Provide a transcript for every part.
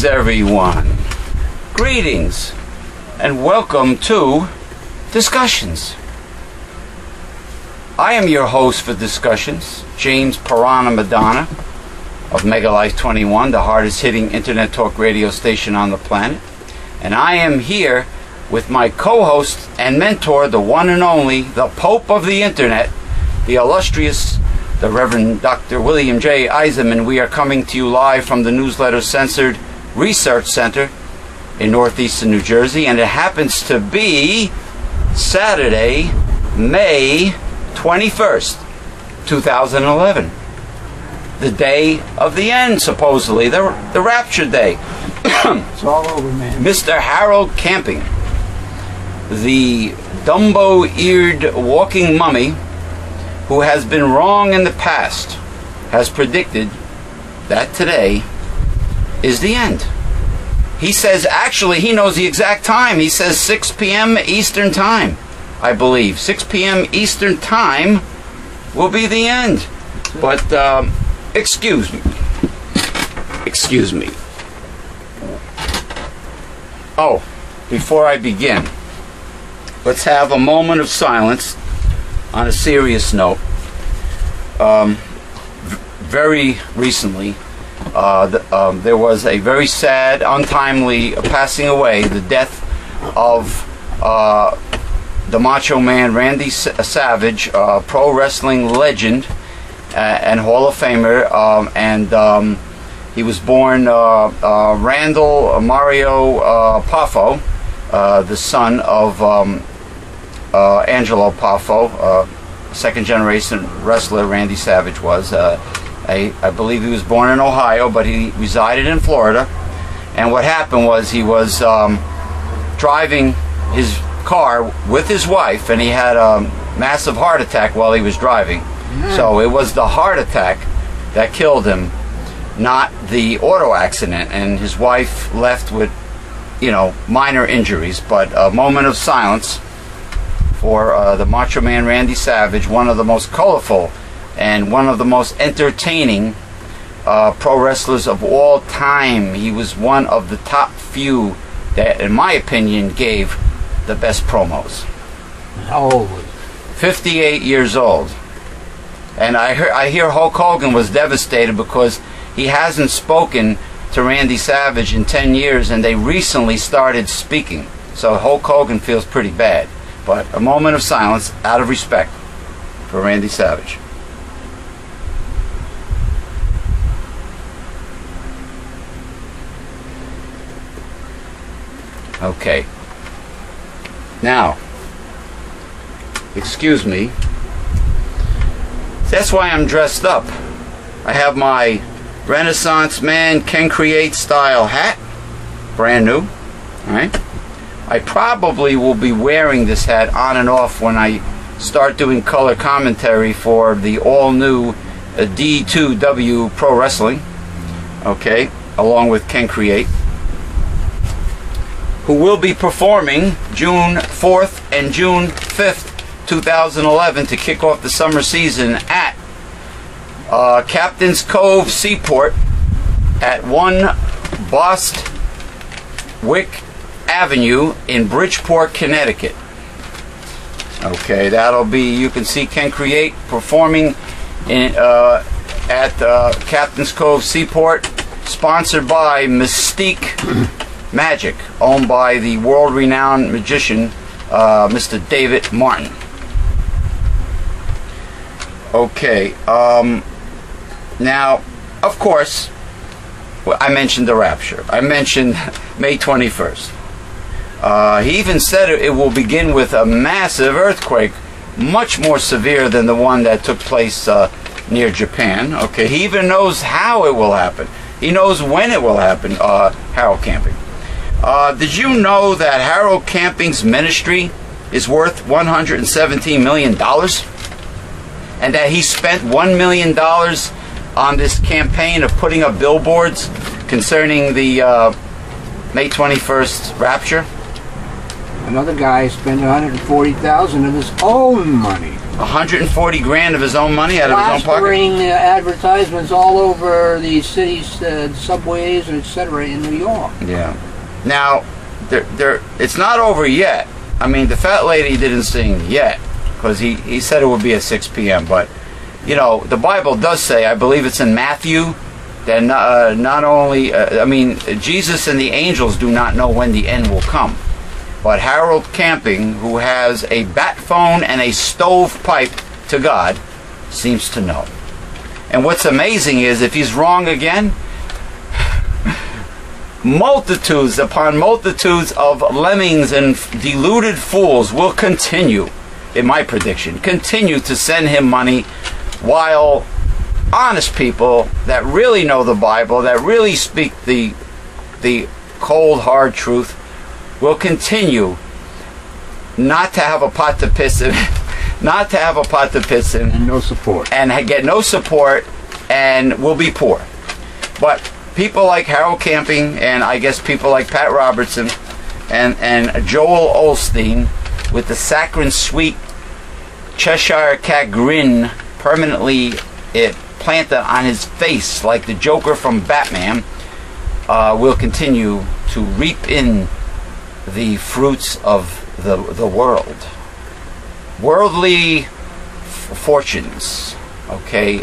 Greetings, everyone. Greetings, and welcome to Discussions. I am your host for Discussions, James Piranha Madonna of Megalife 21, the hardest hitting internet talk radio station on the planet. And I am here with my co-host and mentor, the one and only, the Pope of the Internet, the illustrious, the Reverend Dr. William J. Eisenman. We are coming to you live from the Newsletter Censored Research Center in northeastern New Jersey, and it happens to be Saturday, May 21st, 2011. The day of the end, supposedly, the Rapture Day. It's all over, man. Mr. Harold Camping, the Dumbo-eared walking mummy who has been wrong in the past, has predicted that today is the end. He says, actually, he knows the exact time. He says 6 p.m. Eastern Time, I believe. 6 p.m. Eastern Time will be the end. But, excuse me. Excuse me. Oh, before I begin, let's have a moment of silence on a serious note. Very recently, there was a very sad, untimely passing away, the death of the Macho Man Randy Savage, pro wrestling legend and Hall of Famer, and he was born Randall Mario Poffo, the son of Angelo Poffo, second generation wrestler. Randy Savage was. I believe he was born in Ohio, but he resided in Florida. And what happened was he was driving his car with his wife, and he had a massive heart attack while he was driving. So it was the heart attack that killed him, not the auto accident. And his wife left with, minor injuries. But a moment of silence for the Macho Man Randy Savage, one of the most colorful and one of the most entertaining pro wrestlers of all time. He was one of the top few that, in my opinion, gave the best promos. How old was he? 58 years old. And I hear Hulk Hogan was devastated because he hasn't spoken to Randy Savage in 10 years, and they recently started speaking. So Hulk Hogan feels pretty bad. But a moment of silence out of respect for Randy Savage. Okay. Now, excuse me. That's why I'm dressed up. I have my Renaissance Man Can Create style hat, brand new. All right. I probably will be wearing this hat on and off when I start doing color commentary for the all-new D2W Pro Wrestling, okay, along with Ken Create, who will be performing June 4th and June 5th, 2011 to kick off the summer season at Captain's Cove Seaport at 1 Bostwick Avenue in Bridgeport, Connecticut. Okay, that'll be, you can see Ken Create performing at Captain's Cove Seaport, sponsored by Mystique Magic, owned by the world-renowned magician Mr. David Martin. Okay, now, of course, I mentioned the Rapture. I mentioned May 21st. He even said it will begin with a massive earthquake, much more severe than the one that took place near Japan. Okay, he even knows how it will happen. He knows when it will happen, Harold Camping. Did you know that Harold Camping's ministry is worth $117 million? And that he spent $1 million on this campaign of putting up billboards concerning the May 21st Rapture? Another guy spent $140,000 of his own money. 140 grand of his own money out of his own pocket? Plastering advertisements all over the cities, subways, etc. in New York. Yeah. Now, it's not over yet. I mean, the fat lady didn't sing yet, because he said it would be at 6 p.m. But, you know, the Bible does say, I believe it's in Matthew, that not only, I mean, Jesus and the angels do not know when the end will come. But Harold Camping, who has a bat phone and a stovepipe to God, seems to know. And what's amazing is, if he's wrong again, multitudes upon multitudes of lemmings and deluded fools will continue, in my prediction, continue to send him money, while honest people that really know the Bible, that really speak the cold, hard truth, will continue not to have a pot to piss in, not to have a pot to piss in, and no support, and get no support, and will be poor. But people like Harold Camping, and I guess people like Pat Robertson, and Joel Osteen, with the saccharine sweet Cheshire Cat grin permanently planted on his face like the Joker from Batman, will continue to reap in the fruits of the world. Worldly fortunes, okay,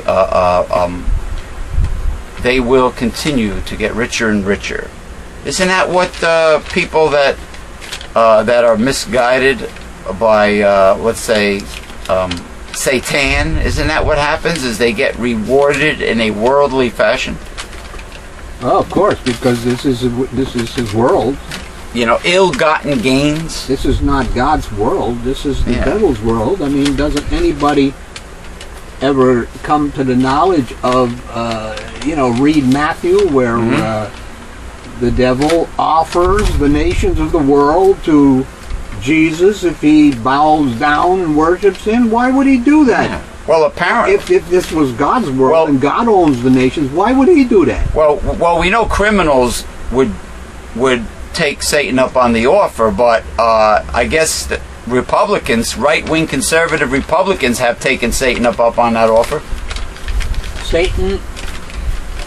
they will continue to get richer and richer. Isn't that what people that are misguided by, let's say, Satan, isn't that what happens, is they get rewarded in a worldly fashion? Oh, of course, because this is his world. You know, ill-gotten gains. This is not God's world. This is the devil's world. I mean, doesn't anybody ever come to the knowledge of, read Matthew, where the devil offers the nations of the world to Jesus if he bows down and worships him? Why would he do that? Yeah. Well, apparently, if this was God's world and God owns the nations, why would he do that? Well, we know criminals would take Satan up on the offer, but I guess the Republicans, right-wing conservative Republicans, have taken Satan up on that offer. Satan,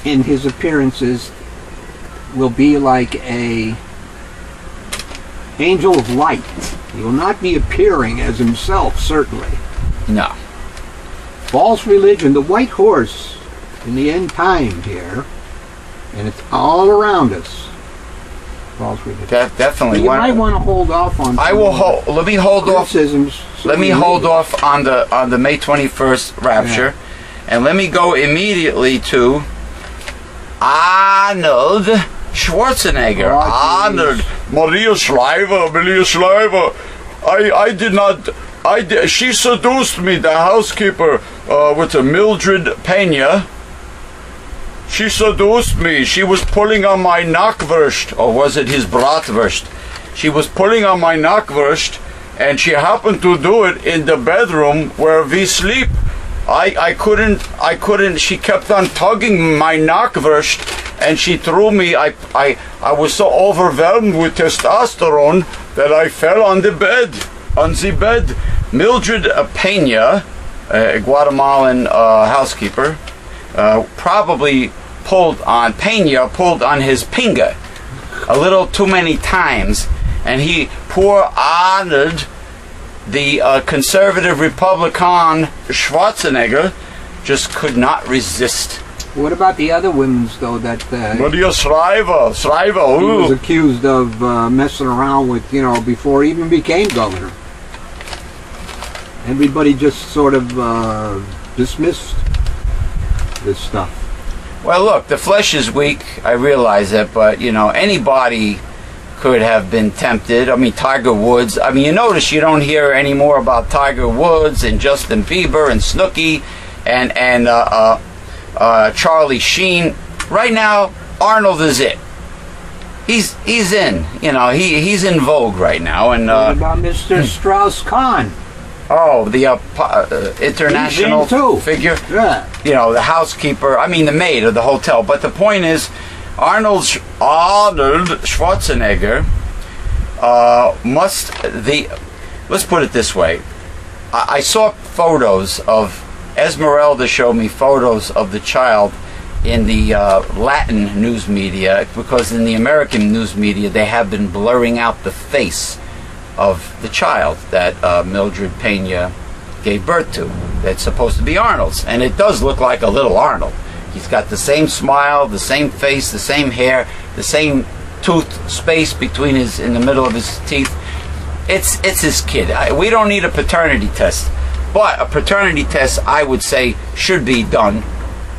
in his appearances, will be like a angel of light. He will not be appearing as himself, certainly. No. False religion, the white horse in the end time here, and it's all around us. False religion. Definitely. You might want to hold off on. I will hold. Let me hold off. Let me hold off on the May 21st rapture, and let me go immediately to Arnold Schwarzenegger. Arnold. Maria Shriver. I did not. She seduced me, the housekeeper, with a Mildred Pena. She seduced me. She was pulling on my knackwurst, or was it his bratwurst? She was pulling on my knackwurst, and she happened to do it in the bedroom where we sleep. I couldn't. She kept on tugging my knackwurst, and she threw me. I was so overwhelmed with testosterone that I fell on the bed. Mildred Pena, a Guatemalan housekeeper, probably pulled on his pinga a little too many times, and poor Arnold, the conservative Republican Schwarzenegger, just could not resist. What about the other women, though, that Maria Shriver, he was accused of messing around with, before he even became governor? Everybody just sort of dismissed this stuff. Well, look, the flesh is weak. I realize that, but anybody could have been tempted. I mean, Tiger Woods. I mean, you notice you don't hear any more about Tiger Woods and Justin Bieber and Snooki and Charlie Sheen. Right now, Arnold is it. He's in. He's in vogue right now. And what about Mr. Strauss-Kahn? Oh, the international figure. Yeah. The housekeeper. I mean, the maid of the hotel. But the point is, Arnold Schwarzenegger let's put it this way. I saw photos of, Esmeralda showed me photos of the child in the Latin news media, because in the American news media they have been blurring out the face of the child that Mildred Pena gave birth to. That's supposed to be Arnold's, and it does look like a little Arnold. He's got the same smile, the same face, the same hair, the same tooth space between in the middle of his teeth. It's his kid. We don't need a paternity test, but a paternity test, I would say, should be done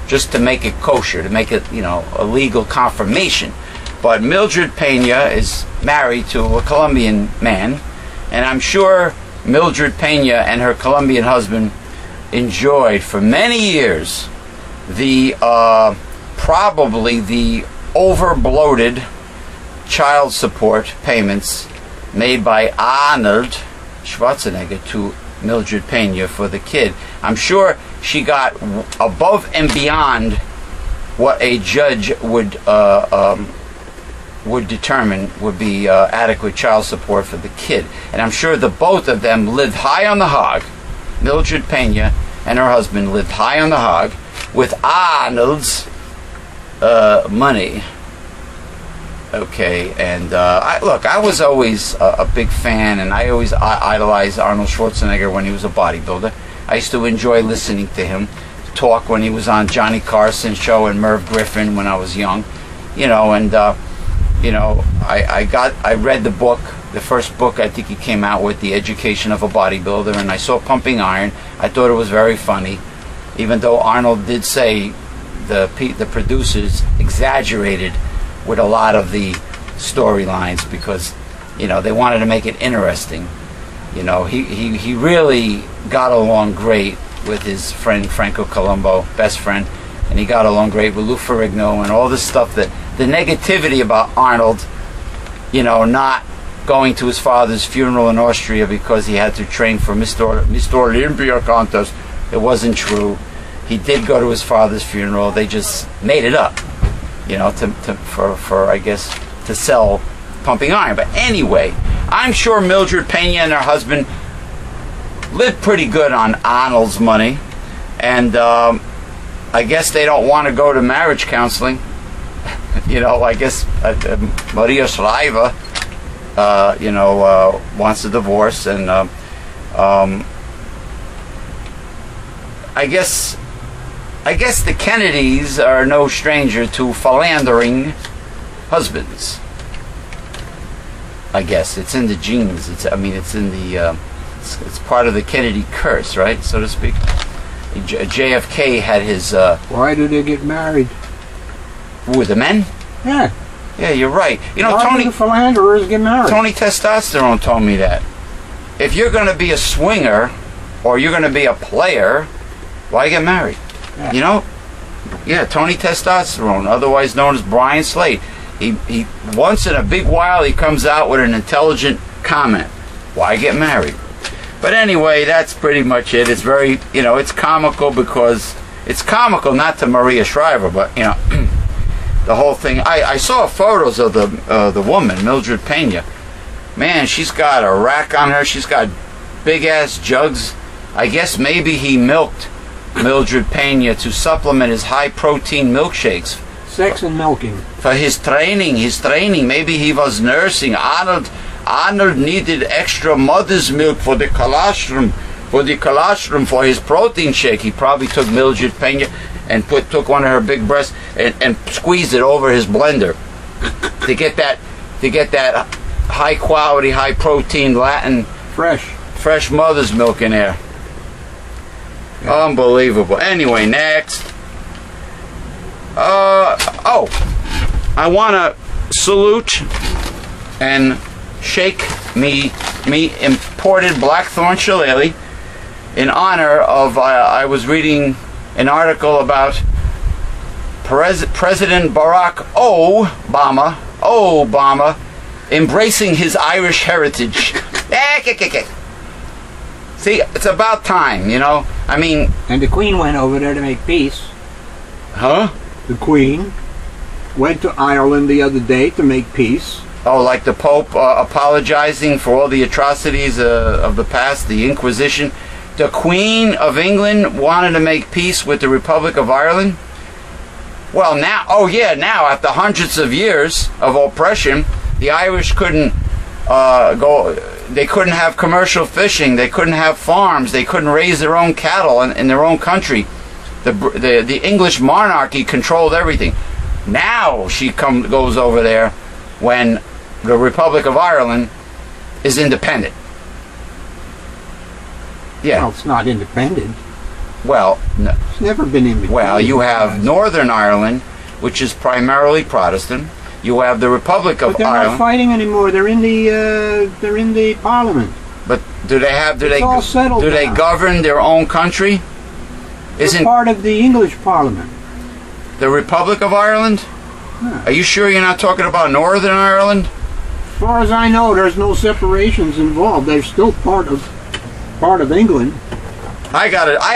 just to make it kosher, to make it, a legal confirmation. But Mildred Pena is married to a Colombian man, and I'm sure Mildred Pena and her Colombian husband enjoyed for many years the probably the over-bloated child support payments made by Arnold Schwarzenegger to Mildred Pena for the kid. I'm sure she got above and beyond what a judge would determine would be adequate child support for the kid. And I'm sure the both of them lived high on the hog. Mildred Pena and her husband lived high on the hog with Arnold's money. Okay, and I was always a big fan, and I always idolized Arnold Schwarzenegger when he was a bodybuilder. I used to enjoy listening to him talk when he was on Johnny Carson's show and Merv Griffin when I was young, I read the book, the first book I think he came out with, The Education of a Bodybuilder, and I saw Pumping Iron. I thought it was very funny, even though Arnold did say the producers exaggerated with a lot of the storylines because, they wanted to make it interesting. He really got along great with his friend Franco Colombo, best friend, and he got along great with Lou Ferrigno and all this stuff, that the negativity about Arnold, not going to his father's funeral in Austria because he had to train for Mr. Olympia contest. It wasn't true. He did go to his father's funeral. They just made it up, for I guess to sell Pumping Iron. But anyway, I'm sure Mildred Pena and her husband lived pretty good on Arnold's money, and I guess they don't want to go to marriage counseling. I guess Maria Shriver, wants a divorce, and I guess the Kennedys are no stranger to philandering husbands. I guess it's in the genes. It's in the it's part of the Kennedy curse, right, so to speak. JFK had his. Why do they get married? Who, the men? Yeah. Yeah, you're right. Why Tony. do the philanderers get married? Tony Testosterone told me that if you're going to be a swinger or you're going to be a player, why get married? Yeah. Yeah, Tony Testosterone, otherwise known as Brian Slade. He once in a big while he comes out with an intelligent comment. Why get married? But anyway, that's pretty much it. It's very, it's comical because it's comical not to Maria Shriver, but the whole thing. I saw photos of the woman, Mildred Pena. Man, she's got a rack on her. She's got big ass jugs. I guess maybe he milked Mildred Pena to supplement his high protein milkshakes. Sex and milking. For his training. Maybe he was nursing. Arnold needed extra mother's milk for the colostrum. For his protein shake. He probably took Mildred Pena and took one of her big breasts and squeezed it over his blender to get that high quality, high protein Latin fresh mother's milk in there. Yeah. Unbelievable. Anyway, next. I want to salute and shake me imported blackthorn shillelagh in honor of, I was reading an article about President Barack Obama embracing his Irish heritage. See, it's about time, And the Queen went over there to make peace. Huh? The Queen went to Ireland the other day to make peace. Oh, like the Pope apologizing for all the atrocities of the past, the Inquisition. The Queen of England wanted to make peace with the Republic of Ireland. Well, now, oh yeah, now after hundreds of years of oppression, the Irish couldn't they couldn't have commercial fishing, they couldn't have farms, they couldn't raise their own cattle in their own country. The English monarchy controlled everything. Now she goes over there when the Republic of Ireland is independent. Yeah. Well, it's not independent. Well, no. It's never been independent. Well, you have Northern Ireland, which is primarily Protestant. You have the Republic of But they're Ireland. not fighting anymore. They're in the Parliament. But do they have? Do all settled do they now. govern their own country? They're part of the English Parliament. The Republic of Ireland? Yeah. Are you sure you're not talking about Northern Ireland? As far as I know, there's no separations involved. They're still part of England. I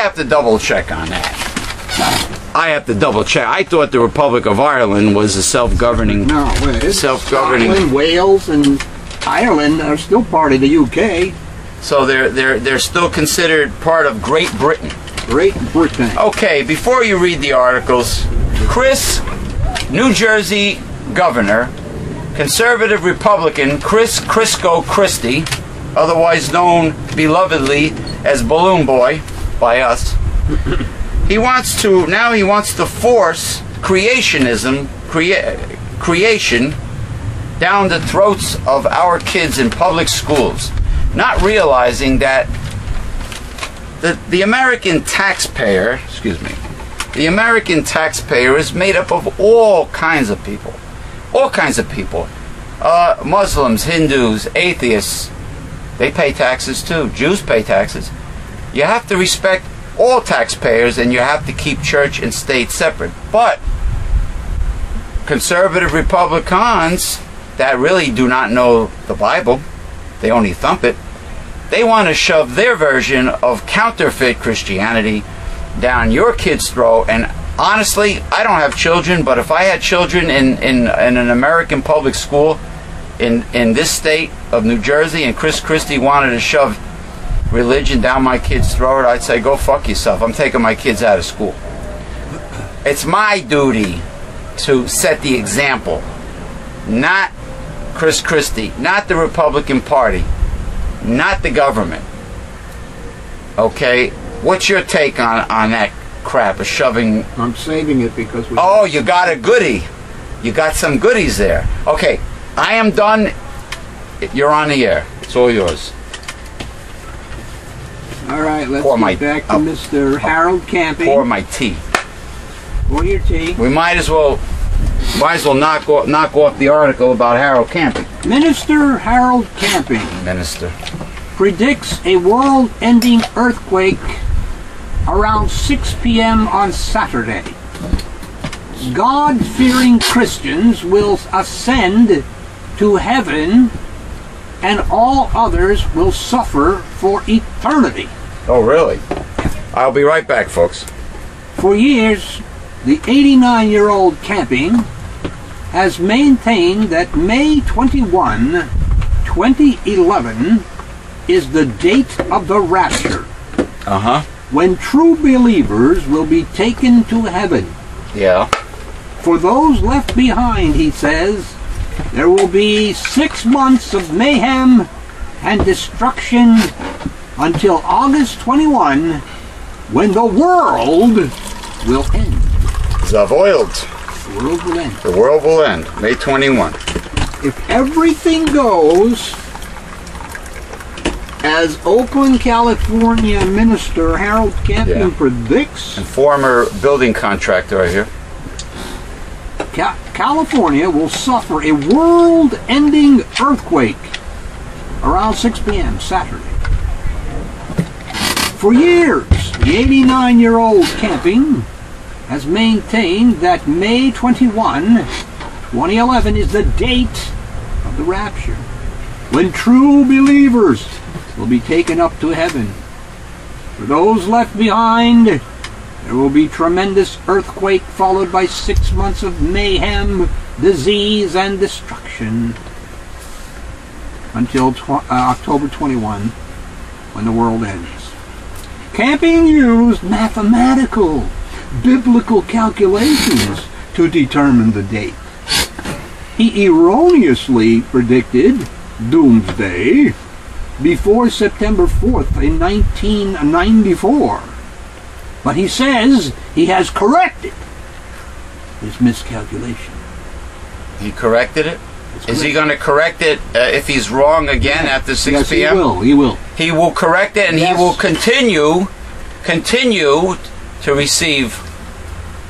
have to double check on that. I have to double check. I thought the Republic of Ireland was a self-governing. No, it's self-governing. Scotland, Wales, and Ireland are still part of the UK. So they're still considered part of Great Britain. Great Britain. Okay, before you read the articles, Chris, New Jersey governor, conservative Republican Chris Crisco Christie, otherwise known belovedly as Balloon Boy by us, he wants to force creationism, creation down the throats of our kids in public schools, not realizing that the American taxpayer, the American taxpayer is made up of all kinds of people. Muslims, Hindus, atheists, they pay taxes too. Jews pay taxes. You have to respect all taxpayers, and you have to keep church and state separate. But conservative Republicans that really do not know the Bible, they only thump it, they want to shove their version of counterfeit Christianity down your kid's throat. And honestly, I don't have children, but if I had children in an American public school in this state of New Jersey, and Chris Christie wanted to shove religion down my kid's throat, I'd say, go fuck yourself. I'm taking my kids out of school. It's my duty to set the example, not Chris Christie, not the Republican Party, not the government. Okay, what's your take on that crap of shoving? I'm saving it because we... Oh, you got a goodie. You got some goodies there. Okay, I am done. You're on the air. It's all yours. All right, let's get back to Mr. Harold Camping. Pour my tea. Pour your tea. We might as well knock off the article about Harold Camping. Minister Harold Camping predicts a world-ending earthquake around 6 p.m. on Saturday. God-fearing Christians will ascend to heaven, and all others will suffer for eternity. Oh, really? I'll be right back, folks. For years, the 89-year-old Camping has maintained that May 21, 2011 is the date of the rapture. When true believers will be taken to heaven. Yeah. For those left behind, he says, there will be 6 months of mayhem and destruction until August 21, when the world will end. The world. The world will end. The world will end. May 21. If everything goes as Oakland, California Minister Harold Camping predicts, and former building contractor right here, California will suffer a world-ending earthquake around 6 p.m. Saturday. For years, the 89-year-old Camping has maintained that May 21, 2011 is the date of the rapture, when true believers will be taken up to heaven. For those left behind, there will be tremendous earthquake followed by 6 months of mayhem, disease, and destruction. until October 21, when the world ends. Camping used mathematical, biblical calculations to determine the date. He erroneously predicted doomsday before September 4th in 1994. But he says he has corrected his miscalculation. He corrected it? Is he going to correct it if he's wrong again after 6 p.m.? Yes, he will. He will correct it, and he will continue to receive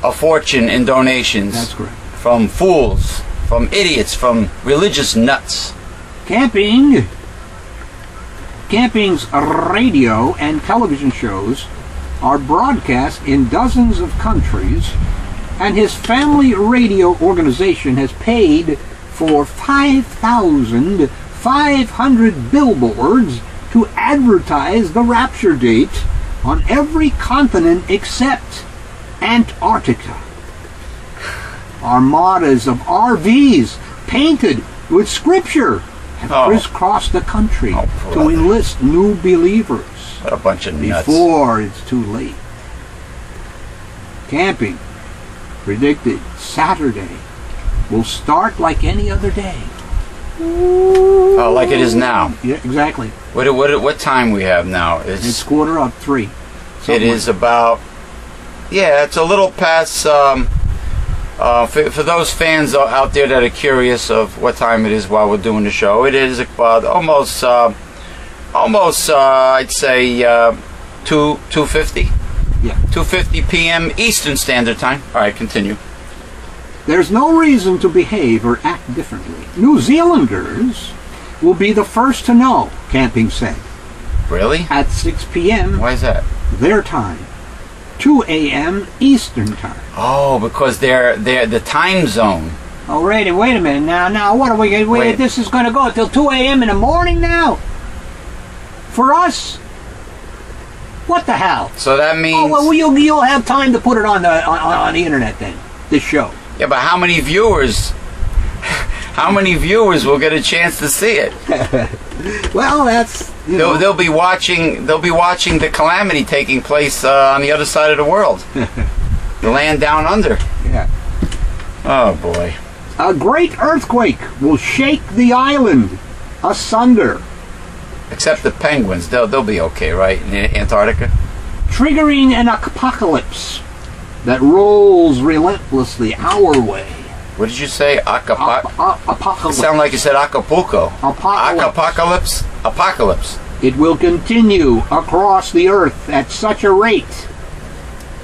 a fortune in donations. That's correct. From fools, from idiots, from religious nuts. Camping's radio and television shows are broadcast in dozens of countries, and his family radio organization has paid for 5,500 billboards to advertise the Rapture date on every continent except Antarctica. Armadas of RVs painted with scripture have crisscrossed the country to enlist new believers. What a bunch of nuts. Before it's too late. Camping predicted Saturday will start like any other day. Oh, like it is now. Yeah, exactly. What time we have now? It's 3:15. It is about, it's a little past, for those fans out there that are curious of what time it is while we're doing the show, it is about almost I'd say 2:50. Yeah. 2:50 p.m. Eastern Standard Time. All right, continue. There's no reason to behave or act differently. New Zealanders will be the first to know, Camping said. Really? At 6 p.m. Why is that? Their time. 2 a.m. Eastern Time. Oh, because they're the time zone. Oh, wait a minute. Now, what are we going to... Wait, this is going to go until 2 a.m. in the morning now? For us? What the hell? So that means... Oh, well, you'll have time to put it on the internet then, this show. Yeah, but how many viewers... How many viewers will get a chance to see it? Well, that's... They'll be watching the calamity taking place on the other side of the world. The land down under. Yeah. Oh, boy. A great earthquake will shake the island asunder. Except the penguins. They'll be okay, right? In Antarctica? Triggering an apocalypse that rolls relentlessly our way. What did you say? Apocalypse. It sounded like you said Acapulco. Apocalypse. Apocalypse. It will continue across the earth at such a rate.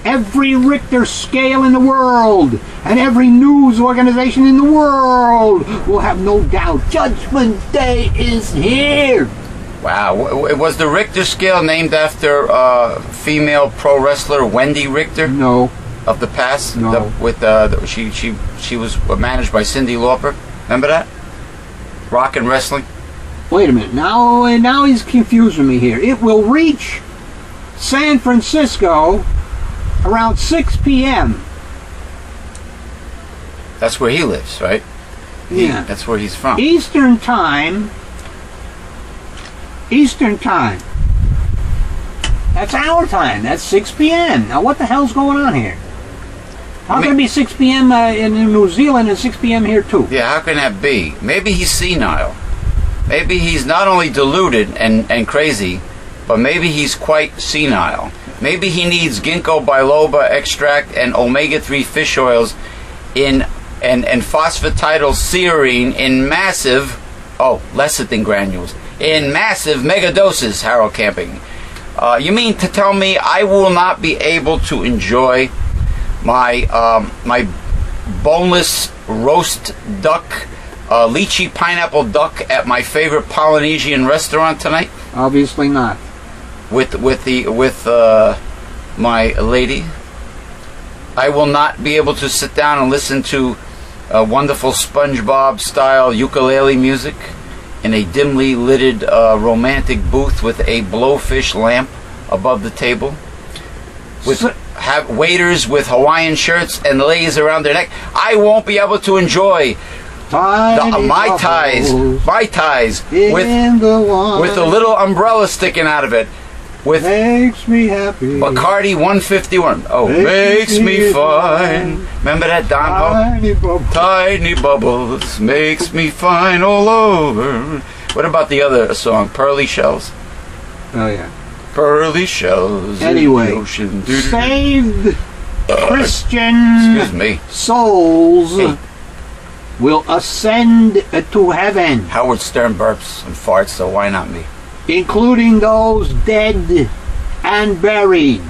Every Richter scale in the world and every news organization in the world will have no doubt Judgment Day is here. Wow. Was the Richter scale named after female pro wrestler Wendy Richter? No. Of the past? No. She was managed by Cyndi Lauper. Remember that? Rock and wrestling? Wait a minute. Now he's confusing me here. It will reach San Francisco around 6 p.m. That's where he lives, right? Yeah. That's where he's from. Eastern Time. That's our time. That's 6 p.m. Now what the hell's going on here? How can it be 6 p.m. In New Zealand and 6 p.m. here too? Yeah, how can that be? Maybe he's senile. Maybe he's not only deluded and crazy, but maybe he's quite senile. Maybe he needs ginkgo biloba extract and omega-3 fish oils and phosphatidylserine in massive, lecithin granules, in massive mega doses, Harold Camping. You mean to tell me I will not be able to enjoy my my boneless roast duck, lychee pineapple duck at my favorite Polynesian restaurant tonight? Obviously not. With my lady, I will not be able to sit down and listen to wonderful SpongeBob style ukulele music in a dimly lighted romantic booth with a blowfish lamp above the table, with have waiters with Hawaiian shirts and leis around their neck. I won't be able to enjoy Tiny Mai Tais in the wine with a little umbrella sticking out of it. With makes me happy. Bacardi 151. Oh, makes me fine. Remember that, Don? Tiny bubbles. Tiny bubbles makes me fine all over. What about the other song, Pearly Shells? Oh yeah. Pearly shells Anyway, in the ocean. saved Christian Excuse me. souls Hey. will ascend to heaven, Howard Stern burps and farts, so why not me? including those dead and buried.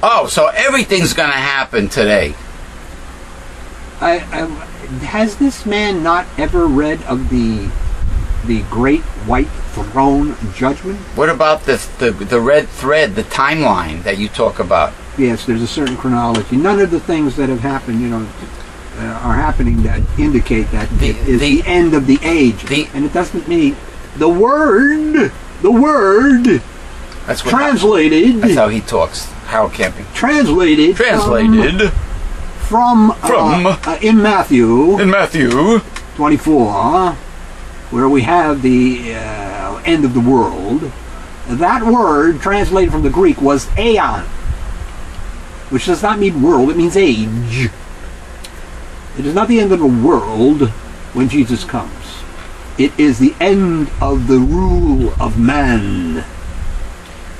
Oh, so everything's going to happen today. Has this man not ever read of the great white throne judgment? What about the red thread, the timeline that you talk about? Yes, there's a certain chronology. None of the things that have happened, are happening that indicate that it is the end of the age. And it doesn't mean the word That's what translated. That's how he talks. Howard Camping. Translated from in Matthew in Matthew 24, where we have the end of the world. That word translated from the Greek was aeon, which does not mean world, it means age. It is not the end of the world when Jesus comes. It is the end of the rule of man.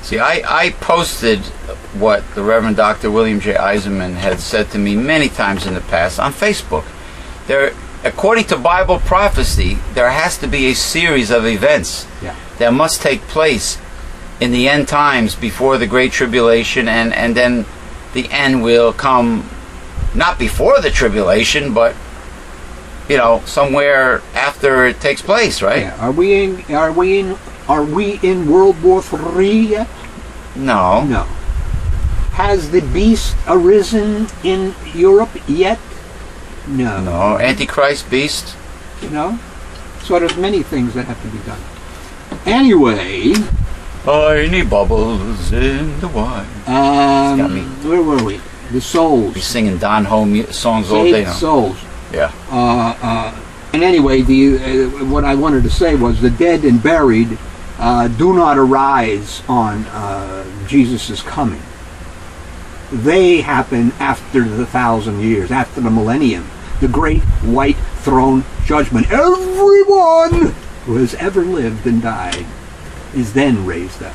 See, I posted what the Reverend Dr. William J. Eisenman had said to me many times in the past on Facebook. According to Bible prophecy, there has to be a series of events that must take place in the end times before the Great Tribulation, and then the end will come not before the tribulation, but somewhere after it takes place, right? Yeah. Are we in World War III yet? No. No. Has the beast arisen in Europe yet? No. No. Antichrist beast? No. So there's many things that have to be done. Anyway. Tiny bubbles in the wine. Got me. Where were we? The souls. Be singing Don Ho songs all day now. Souls. Yeah. And anyway, what I wanted to say was the dead and buried do not arise on Jesus' coming. They happen after the 1,000 years, after the millennium, the great white throne judgment. Everyone who has ever lived and died is then raised up,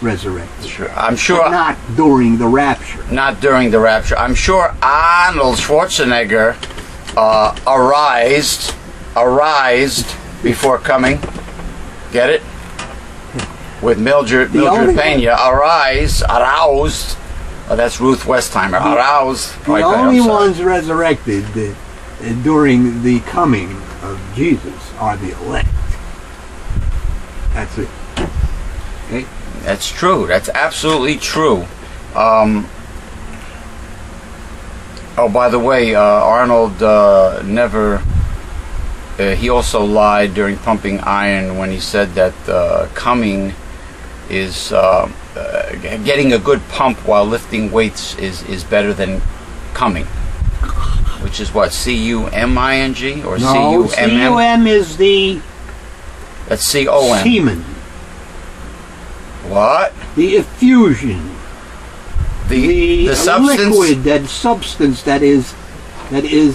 resurrected. Sure. I'm sure. But not during the rapture. Not during the rapture. I'm sure Arnold Schwarzenegger arised before coming. Get it? With Mildred Pena, aroused. Oh, that's Ruth Westheimer. Aroused. The only ones resurrected during the coming of Jesus are the elect. That's it. Okay? That's true. That's absolutely true. Oh, by the way, Arnold never... he also lied during Pumping Iron when he said that coming is... getting a good pump while lifting weights is better than coming. Which is what? C-U-M-I-N-G? Or no, C-U-M-M? C-U-M is the... That's C-O-M. Semen. What? The effusion. The substance, liquid, that substance that is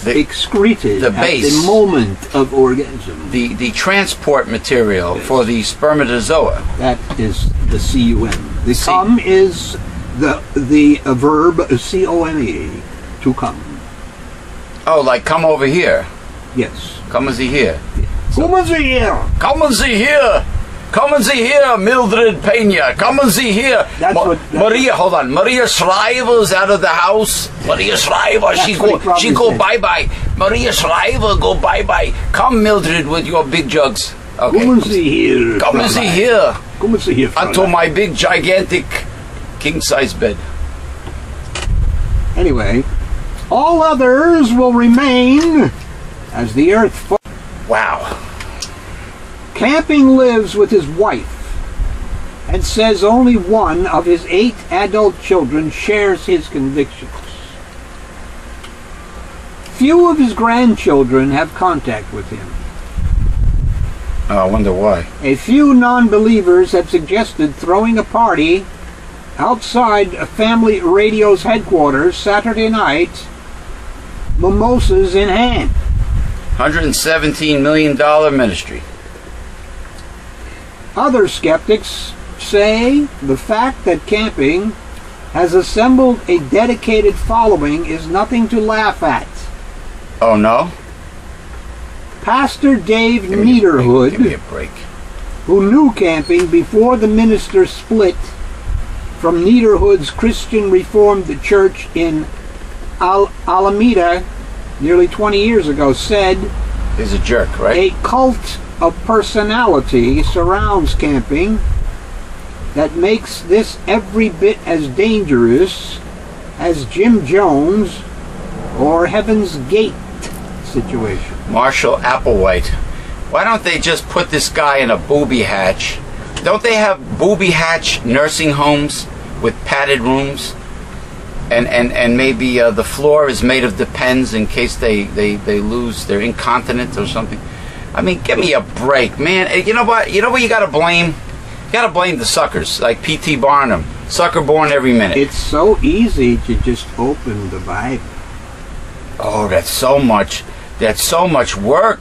excreted the at base, the moment of orgasm. The transport material for the spermatozoa. That is the C-U-M. The come is the verb C-O-M-E, to come. Oh, like come over here. Yes. Come and see here. Come and see here. Come and see here. Come and see here, Mildred Pena. Come and see here. Maria, hold on. Maria Shriver's out of the house. Maria Shriver, she go bye-bye. Maria Shriver go bye-bye. Come, Mildred, with your big jugs. Okay. Come and see here. Come and see here. Come and see here. Onto my big, gigantic, king-size bed. Anyway, all others will remain as the earth... Wow. Camping lives with his wife and says only one of his 8 adult children shares his convictions. few of his grandchildren have contact with him. I wonder why. A few non-believers have suggested throwing a party outside a family radio's headquarters Saturday night, mimosas in hand. $117 million ministry. Other skeptics say the fact that camping has assembled a dedicated following is nothing to laugh at. Oh, no? Pastor Dave Give me Niederhood, a break. who knew camping before the minister split from Niederhood's Christian Reformed Church in Alameda nearly 20 years ago, said, He's a jerk, right? a cult of personality surrounds camping that makes this every bit as dangerous as Jim Jones or Heaven's Gate situation. Marshall Applewhite. Why don't they just put this guy in a booby hatch? Don't they have booby hatch nursing homes with padded rooms? And maybe the floor is made of Depends in case they lose, they're incontinent or something. I mean, give me a break, man. You know what you gotta blame? You gotta blame the suckers, like P.T. Barnum. Sucker born every minute. It's so easy to just open the Bible. Oh, that's so much work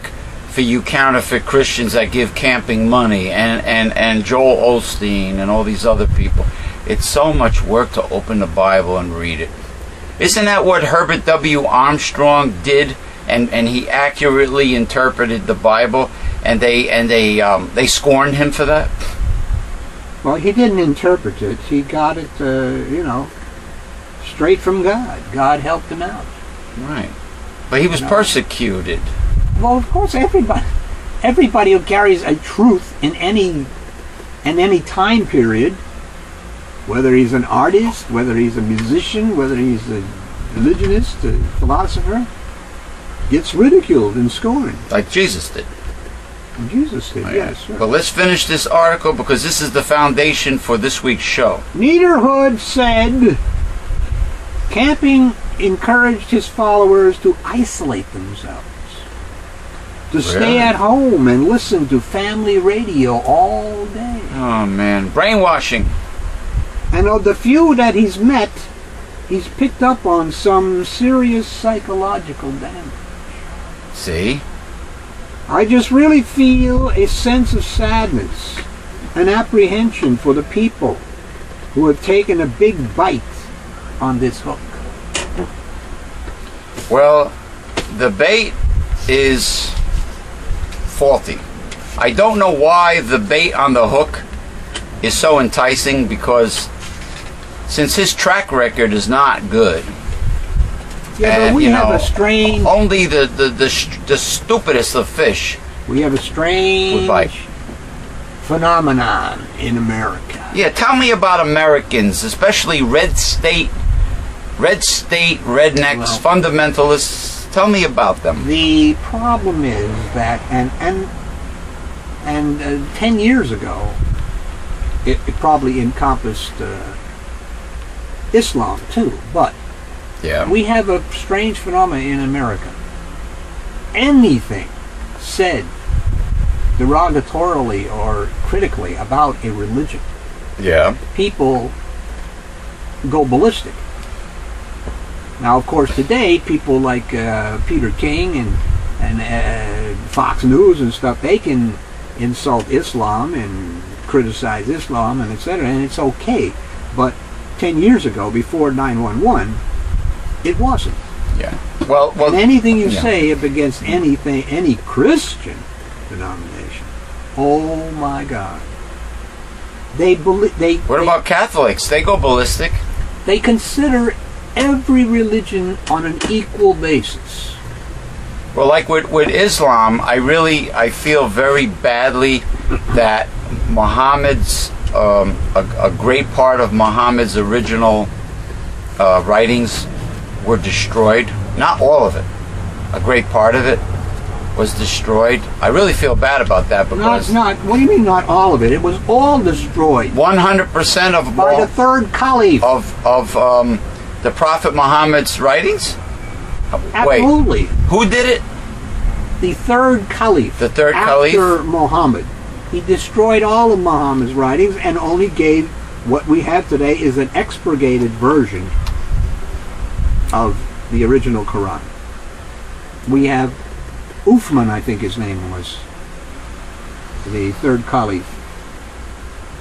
for you counterfeit Christians that give camping money and Joel Osteen and all these other people. It's so much work to open the Bible and read it. Isn't that what Herbert W. Armstrong did? And he accurately interpreted the Bible, and they scorned him for that. Well, he didn't interpret it. He got it, straight from God. God helped him out. Right. But he was persecuted. Well, of course, everybody who carries a truth in any time period, whether he's an artist, whether he's a musician, whether he's a religionist, a philosopher, gets ridiculed and scorned. Like Jesus did. And Jesus did, yes. Sure. But let's finish this article because this is the foundation for this week's show. Niederhood said camping encouraged his followers to isolate themselves, to stay at home and listen to family radio all day. Oh, man. Brainwashing. And of the few that he's met, he's picked up on some serious psychological damage. See? I just really feel a sense of sadness and apprehension for the people who have taken a big bite on this hook. Well, the bait is faulty. I don't know why the bait on the hook is so enticing, because since his track record is not good, yeah, but we have a strange... Only the stupidest of fish. We have a strange phenomenon in America. Yeah, tell me about Americans, especially red state rednecks, fundamentalists. Tell me about them. The problem is that, and 10 years ago, it probably encompassed Islam too, but we have a strange phenomenon in America. Anything said derogatorily or critically about a religion, people go ballistic. Now, of course, today people like Peter King and Fox News and stuff, they can insult Islam and criticize Islam and etc., and it's okay. But 10 years ago, before 9/11, it wasn't. Yeah. Well, and anything you say up against any Christian denomination, oh my God, What about Catholics? They go ballistic. They consider every religion on an equal basis. Well, like with Islam, I feel very badly that Muhammad's a great part of Muhammad's original writings were destroyed. Not all of it. A great part of it was destroyed. I really feel bad about that because what do you mean not all of it? It was all destroyed. 100% of by the third caliph of the Prophet Muhammad's writings. Absolutely. Wait, who did it? The third caliph. The third caliph? After Muhammad. He destroyed all of Muhammad's writings and only gave what we have today is an expurgated version of the original Quran. We have Uthman, I think his name was, the third caliph.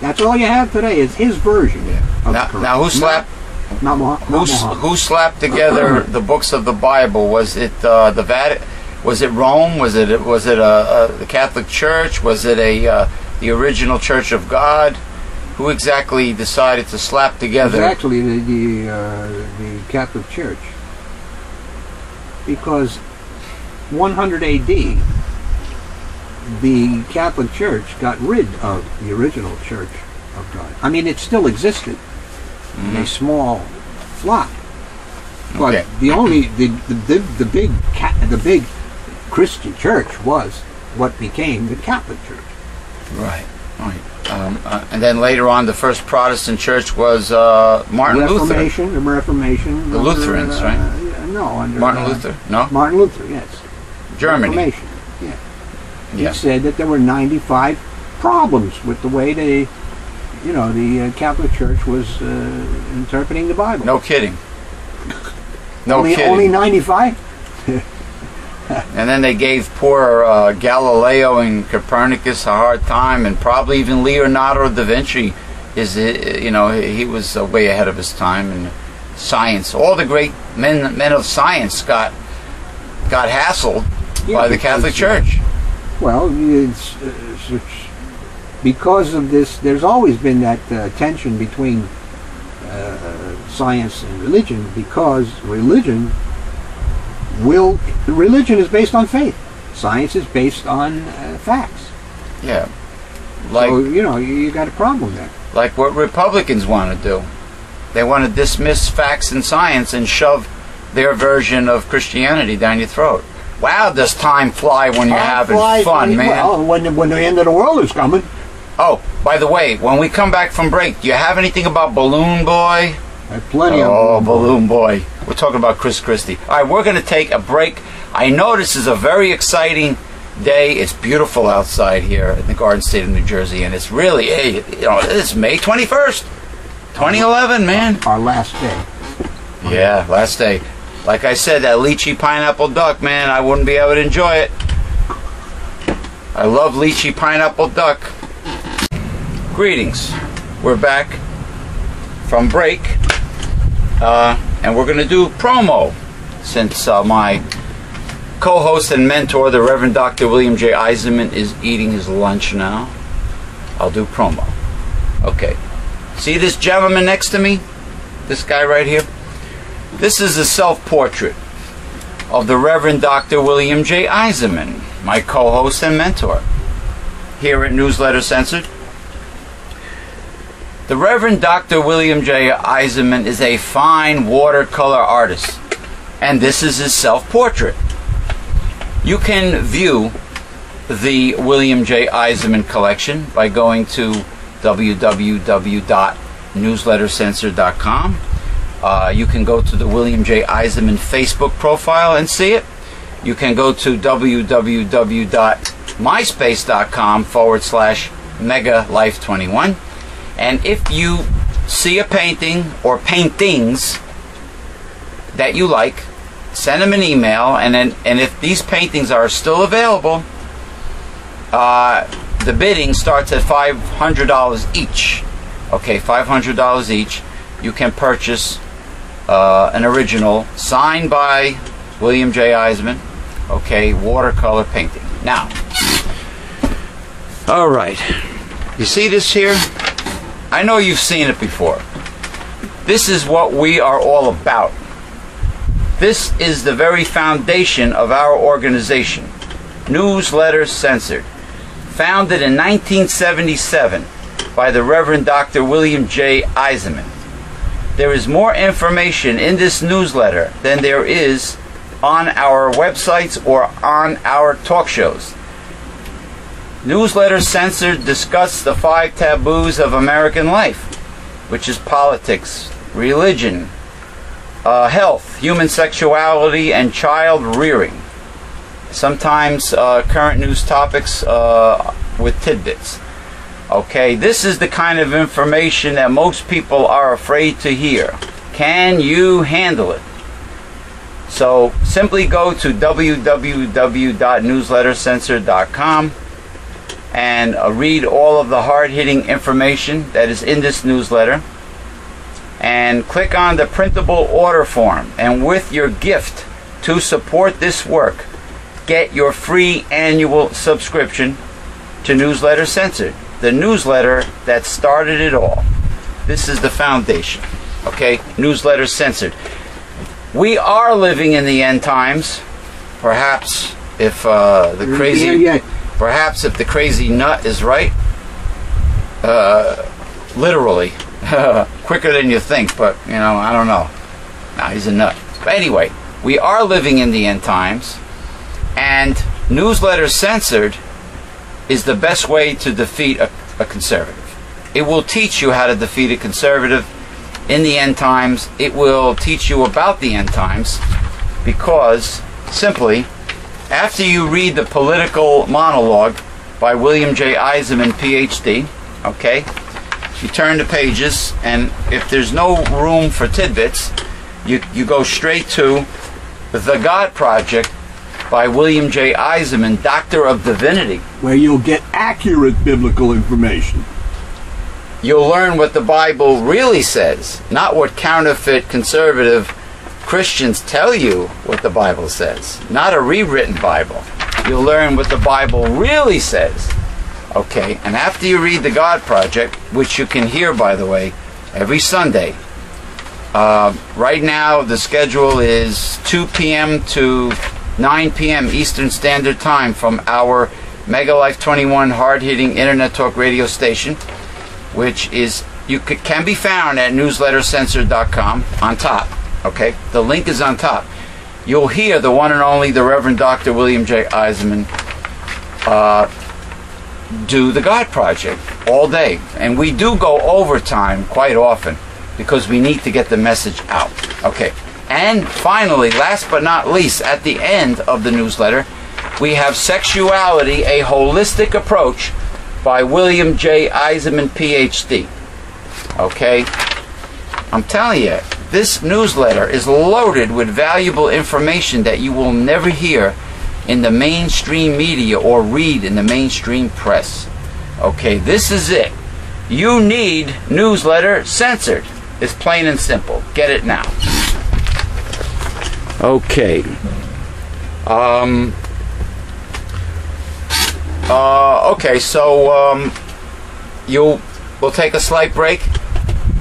That's all you have today is his version of the Quran. Now who slapped? Not Muhammad. Who slapped together the books of the Bible? Was it the Vatican? Was it Rome? Was it the Catholic Church? Was it the original Church of God? Who exactly decided to slap together? It was actually the Catholic Church, because 100 A.D. the Catholic Church got rid of the original Church of God. I mean, it still existed in a small flock, but the big Christian Church was what became the Catholic Church. Right. And then later on, the first Protestant church was Martin Luther. The Reformation. The Lutherans, right? No, under Martin Luther. No. Martin Luther, yes. Germany. Reformation. Yeah. He said that there were 95 problems with the way the Catholic Church was interpreting the Bible. No kidding. No kidding. Only 95. And then they gave poor Galileo and Copernicus a hard time, and probably even Leonardo da Vinci. He was way ahead of his time in science. All the great men of science got hassled by the Catholic Church. Well, it's because of this. There's always been that tension between science and religion, because religion is based on faith. Science is based on facts. Yeah. So, you got a problem there. Like what Republicans want to do. They want to dismiss facts and science and shove their version of Christianity down your throat. Wow, does time fly when you're having fun, man. Well, when the end of the world is coming. Oh, by the way, when we come back from break, do you have anything about Balloon Boy? I have plenty of Oh, Balloon Boy. We're talking about Christie. All right, we're going to take a break. I know this is a very exciting day. It's beautiful outside here in the Garden State of New Jersey, and it's really, it's May 21st, 2011, man. Our last day. Yeah, last day. Like I said, that lychee pineapple duck, man, I wouldn't be able to enjoy it. I love lychee pineapple duck. Greetings. We're back from break. And we're going to do promo, since my co-host and mentor, the Reverend Dr. William J. Eisenman, is eating his lunch now. I'll do promo. Okay. See this gentleman next to me? This guy right here? This is a self-portrait of the Reverend Dr. William J. Eisenman, my co-host and mentor, here at Newsletter Censored. The Reverend Dr. William J. Eisenman is a fine watercolor artist, and this is his self-portrait. You can view the William J. Eisenman collection by going to www.newslettercensored.com. You can go to the William J. Eisenman Facebook profile and see it. You can go to www.myspace.com/megalife21. And if you see a painting or paintings that you like, send them an email, and if these paintings are still available, the bidding starts at $500 each. Okay, $500 each. You can purchase an original signed by William J. Eisenman, okay, watercolor painting. Now, all right, you see this here? I know you've seen it before. This is what we are all about. This is the very foundation of our organization, Newsletter Censored, founded in 1977 by the Reverend Dr. William J. Eisenman. There is more information in this newsletter than there is on our websites or on our talk shows. Newsletter Censored discuss the 5 taboos of American life, which is politics, religion, health, human sexuality, and child rearing. Sometimes current news topics with tidbits. Okay, this is the kind of information that most people are afraid to hear. Can you handle it? So simply go to www.newslettercensored.com and read all of the hard-hitting information that is in this newsletter, and click on the printable order form, and with your gift to support this work, get your free annual subscription to Newsletter Censored, the newsletter that started it all. This is the foundation. Okay, Newsletter Censored. We are living in the end times. Perhaps if the crazy nut is right, literally, quicker than you think. But you know, I don't know. Nah, he's a nut. But anyway, we are living in the end times, and Newsletter Censored is the best way to defeat a conservative. It will teach you how to defeat a conservative in the end times. It will teach you about the end times, because simply, after you read the political monologue by William J. Eisenman, PhD, okay, you turn the pages, and if there's no room for tidbits, you go straight to The God Project by William J. Eisenman, Doctor of Divinity, where you'll get accurate biblical information. You'll learn what the Bible really says, not what counterfeit conservative Christians tell you what the Bible says. Not a rewritten Bible. You'll learn what the Bible really says. Okay, and after you read The God Project, which you can hear, by the way, every Sunday. Right now, the schedule is 2 p.m. to 9 p.m. Eastern Standard Time from our Mega Life 21 hard-hitting internet talk radio station, which is can be found at newslettercensored.com on top. Okay, the link is on top. You'll hear the one and only the Reverend Dr. William J. Eisenman do The God Project all day, and we do go overtime quite often because we need to get the message out. Okay, and finally, last but not least, at the end of the newsletter, we have Sexuality, a Holistic Approach by William J. Eisenman, PhD. Okay? I'm telling you, this newsletter is loaded with valuable information that you will never hear in the mainstream media or read in the mainstream press. Okay, this is it. You need Newsletter Censored. It's plain and simple. Get it now. Okay. Okay, so we'll take a slight break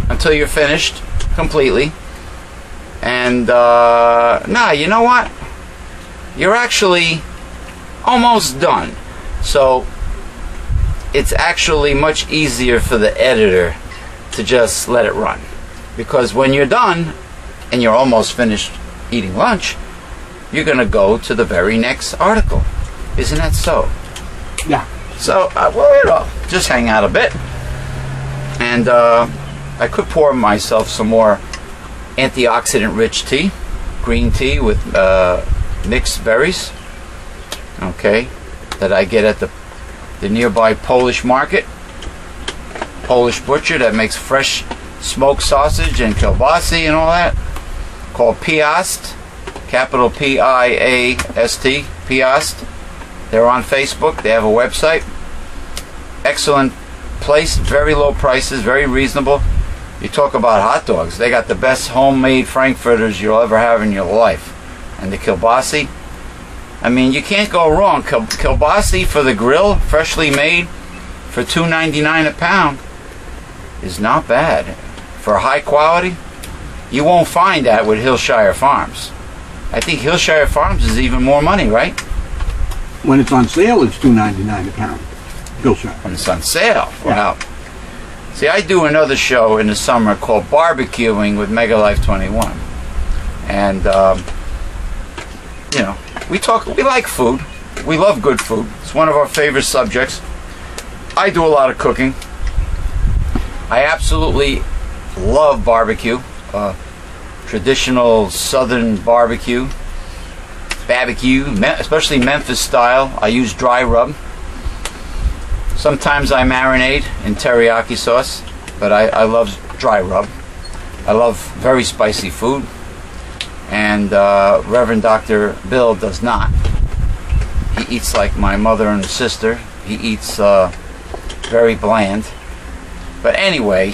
until you're finished completely. And nah, you know what? You're actually almost done. So it's actually much easier for the editor to just let it run. Because when you're done and you're almost finished eating lunch, you're going to go to the very next article. Isn't that so? Yeah. So, well, you know, just hang out a bit. And I could pour myself some more antioxidant-rich tea. Green tea with mixed berries. Okay. That I get at the nearby Polish market. Polish butcher that makes fresh smoked sausage and kielbasi and all that. Called Piast. Capital P-I-A-S-T. Piast. They're on Facebook. They have a website. Excellent place. Very low prices. Very reasonable. You talk about hot dogs. They got the best homemade frankfurters you'll ever have in your life. And the kielbasi. I mean, you can't go wrong. Kielbasi for the grill, freshly made, for $2.99 a pound, is not bad. For high quality, you won't find that with Hillshire Farms. I think Hillshire Farms is even more money, right? When it's on sale, it's $2.99 a pound. Hillshire. When it's on sale, wow. Yeah. See, I do another show in the summer called Barbecuing with Mega Life 21, and you know, we like food. We love good food. It's one of our favorite subjects. I do a lot of cooking. I absolutely love barbecue. traditional Southern barbecue, especially Memphis style. I use dry rub. Sometimes I marinate in teriyaki sauce, but I love dry rub. I love very spicy food, and Reverend Dr. Bill does not. He eats like my mother and sister. He eats very bland. But anyway,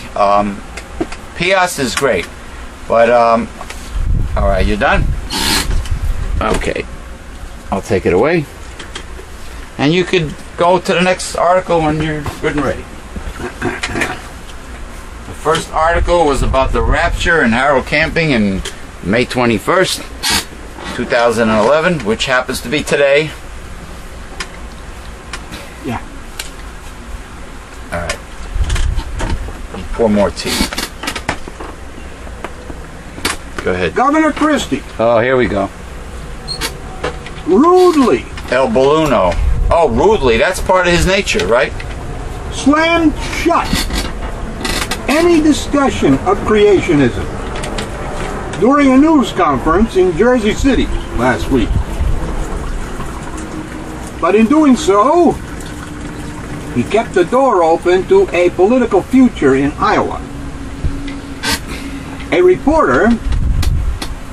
Piast is great. But, all right, you done? Okay. I'll take it away. And you could go to the next article when you're good and ready. The first article was about the Rapture and Harold Camping in May 21st, 2011, which happens to be today. Yeah. All right. Pour more tea. Go ahead. Governor Christie. Oh, here we go. Rudely. El Balluno. Oh, rudely. That's part of his nature, right? Slammed shut any discussion of creationism during a news conference in Jersey City last week. But in doing so, he kept the door open to a political future in Iowa. A reporter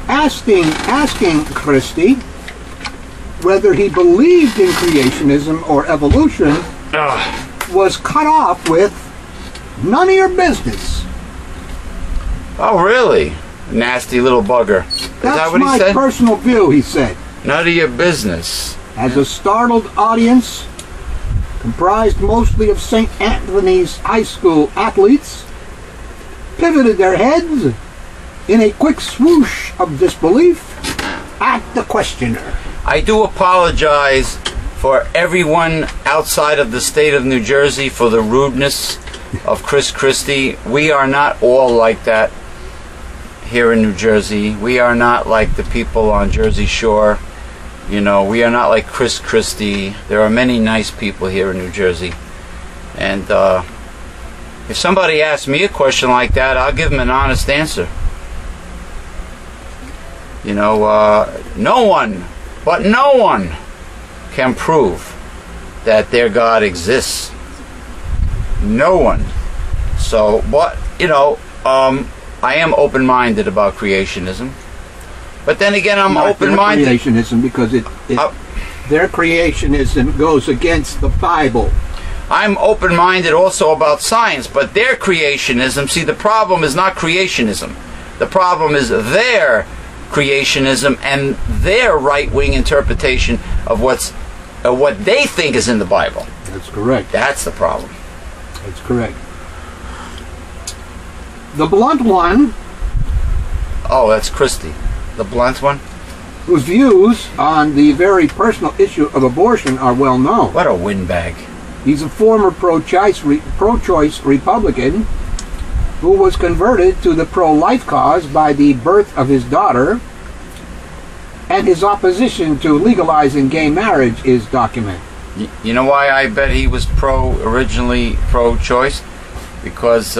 asking Christie whether he believed in creationism or evolution was cut off with, "None of your business." Oh, really? Nasty little bugger. Is that what he said? That's my personal view, he said. None of your business. As a startled audience, comprised mostly of St. Anthony's High School athletes, pivoted their heads in a quick swoosh of disbelief at the questioner. I do apologize for everyone outside of the state of New Jersey for the rudeness of Chris Christie. We are not all like that here in New Jersey. We are not like the people on Jersey Shore. You know, we are not like Chris Christie. There are many nice people here in New Jersey. And if somebody asks me a question like that, I'll give them an honest answer. You know, no one can prove that their God exists. No one. So, but, you know, I am open-minded about creationism. But then again, I'm open-minded. Creationism, because their creationism goes against the Bible. I'm open-minded also about science, but their creationism, see, the problem is not creationism. The problem is their creationism and their right-wing interpretation of what they think is in the Bible. That's correct. That's the problem. That's correct. The blunt one. Oh, that's Christie. The blunt one? Whose views on the very personal issue of abortion are well known. What a windbag. He's a former pro-choice Republican who was converted to the pro-life cause by the birth of his daughter, and his opposition to legalizing gay marriage is documented. You know why I bet he was originally pro-choice? Because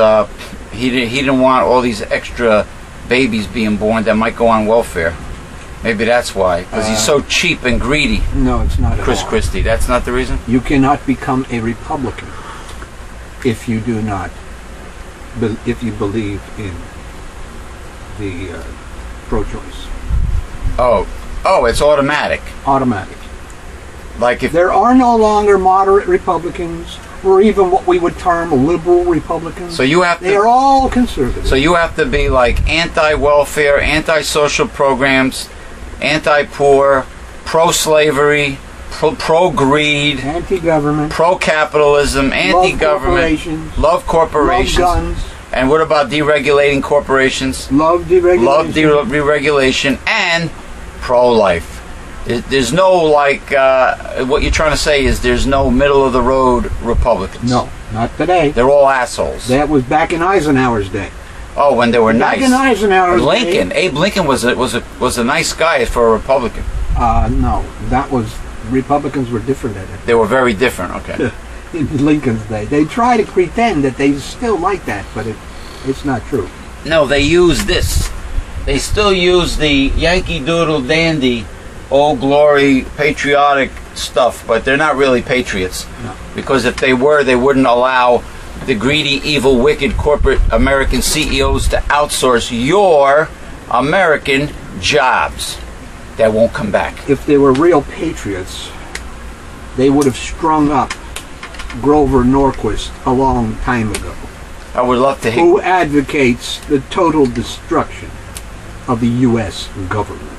he didn't want all these extra babies being born that might go on welfare. Maybe that's why. Because he's so cheap and greedy. No, it's not at all. Chris Christie. That's not the reason? You cannot become a Republican if you do not, if you believe in the pro-choice. Oh, it's automatic. Automatic. Like if there are no longer moderate Republicans, or even what we would term liberal Republicans. So you have to, they are all conservative. So you have to be like anti-welfare, anti-social programs, anti-poor, pro-slavery, pro-greed, anti-government, pro-capitalism, anti-government, love corporations, love guns. And what about deregulating corporations? Love deregulation. Love deregulation and pro-life. There's no, like, what you're trying to say is there's no middle-of-the-road Republicans. No, not today. They're all assholes. That was back in Eisenhower's day. Oh, when they were nice. Back in Eisenhower's Lincoln. day. Abe Lincoln was a nice guy for a Republican. No, that was, Republicans were different at it. They were very different, okay. In Lincoln's day. They try to pretend that they still like that, but it's not true. No, they use this. they still use the Yankee Doodle Dandy, old glory, patriotic stuff, but they're not really patriots. No. Because if they were, they wouldn't allow the greedy, evil, wicked corporate American CEOs to outsource your American jobs that won't come back. If they were real patriots, they would have strung up Grover Norquist a long time ago. I would love to hear. Who advocates the total destruction of the U.S. government,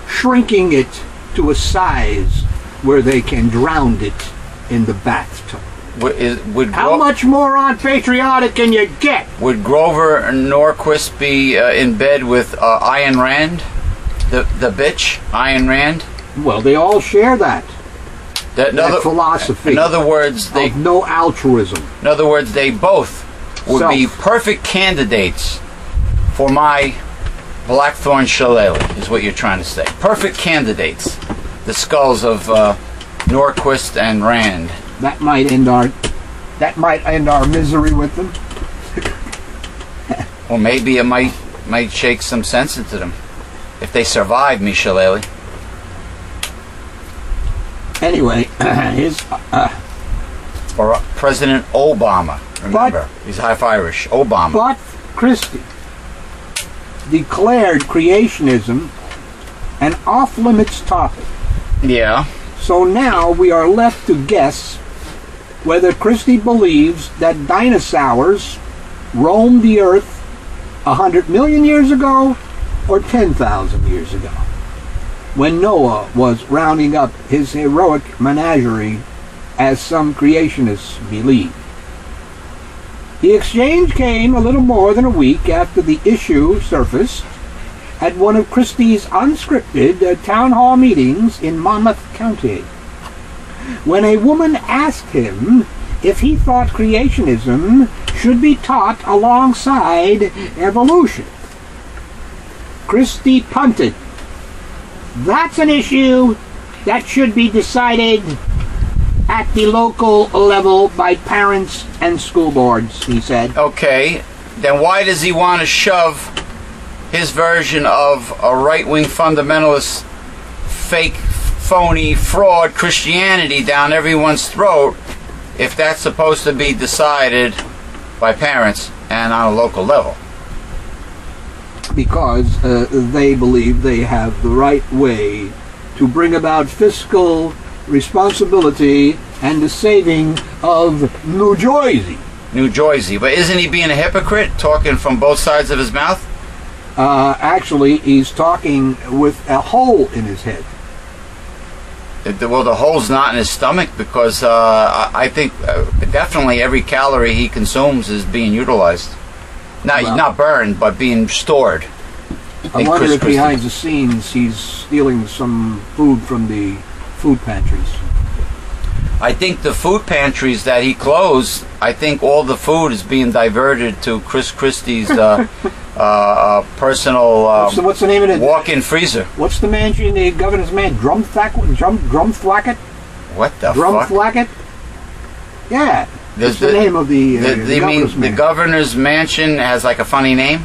shrinking it to a size where they can drown it in the bathtub. How much more unpatriotic can you get? Would Grover Norquist be in bed with Ayn Rand? The bitch, Ayn Rand? Well, they all share that philosophy. In other words, of no altruism. In other words, they both would be perfect candidates for my Blackthorn Shillelagh, is what you're trying to say. Perfect candidates. The skulls of Norquist and Rand. That might end our misery with them. Or maybe it might shake some sense into them if they survive me, Shillelagh. Anyway, or President Obama. Remember, he's half Irish. Obama. But Christie declared creationism an off-limits topic. Yeah. So now we are left to guess whether Christie believes that dinosaurs roamed the earth 100 million years ago or 10,000 years ago, when Noah was rounding up his heroic menagerie, as some creationists believe. The exchange came a little more than a week after the issue surfaced at one of Christie's unscripted town hall meetings in Monmouth County, when a woman asked him if he thought creationism should be taught alongside evolution. Christie punted. That's an issue that should be decided at the local level by parents and school boards, he said. Okay, then why does he want to shove his version of a right-wing fundamentalist, fake, phony, fraud Christianity down everyone's throat if that's supposed to be decided by parents and on a local level? Because they believe they have the right way to bring about fiscal responsibility and the saving of New Jersey. New Jersey. But isn't he being a hypocrite, talking from both sides of his mouth? Actually, he's talking with a hole in his head. Well, the hole's not in his stomach, because I think definitely every calorie he consumes is being utilized. Not burned, but being stored. I wonder if behind the scenes he's stealing some food from the food pantries. I think the food pantries that he closed, I think all the food is being diverted to Chris Christie's personal what's the name of it? Walk-in freezer. What's the mansion, the governor's man? Drumthwacket? What the fuck? Drumthwacket? Yeah. That's the name of the governor's man. The governor's mansion has like a funny name?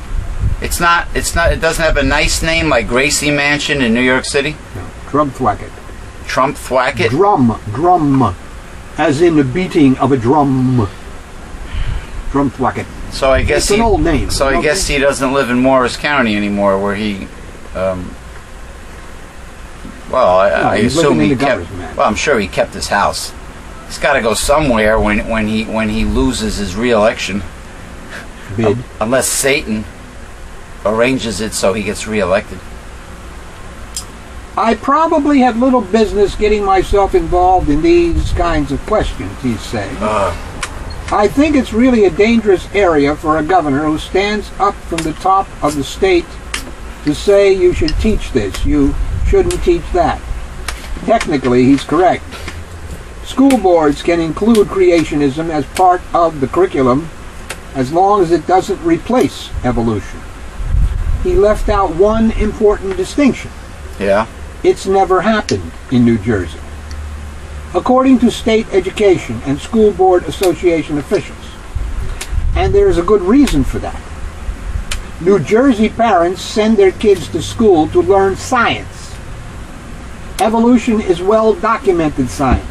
It's not, it doesn't have a nice name like Gracie Mansion in New York City? No. Drumthwacket. Trumpthwacket? Drum. As in the beating of a drum. Drumthwacket. So I guess it's an old name. So I guess he doesn't live in Morris County anymore, where he. I assume he kept. Well, I'm sure he kept his house. He's got to go somewhere when he loses his re-election. Bid. Unless Satan arranges it so he gets re-elected. I probably have little business getting myself involved in these kinds of questions, he's saying. I think it's really a dangerous area for a governor who stands up from the top of the state to say you should teach this, you shouldn't teach that. Technically, he's correct. School boards can include creationism as part of the curriculum as long as it doesn't replace evolution. He left out one important distinction. Yeah. It's never happened in New Jersey, according to state education and school board association officials. And there's a good reason for that. New Jersey parents send their kids to school to learn science. Evolution is well-documented science.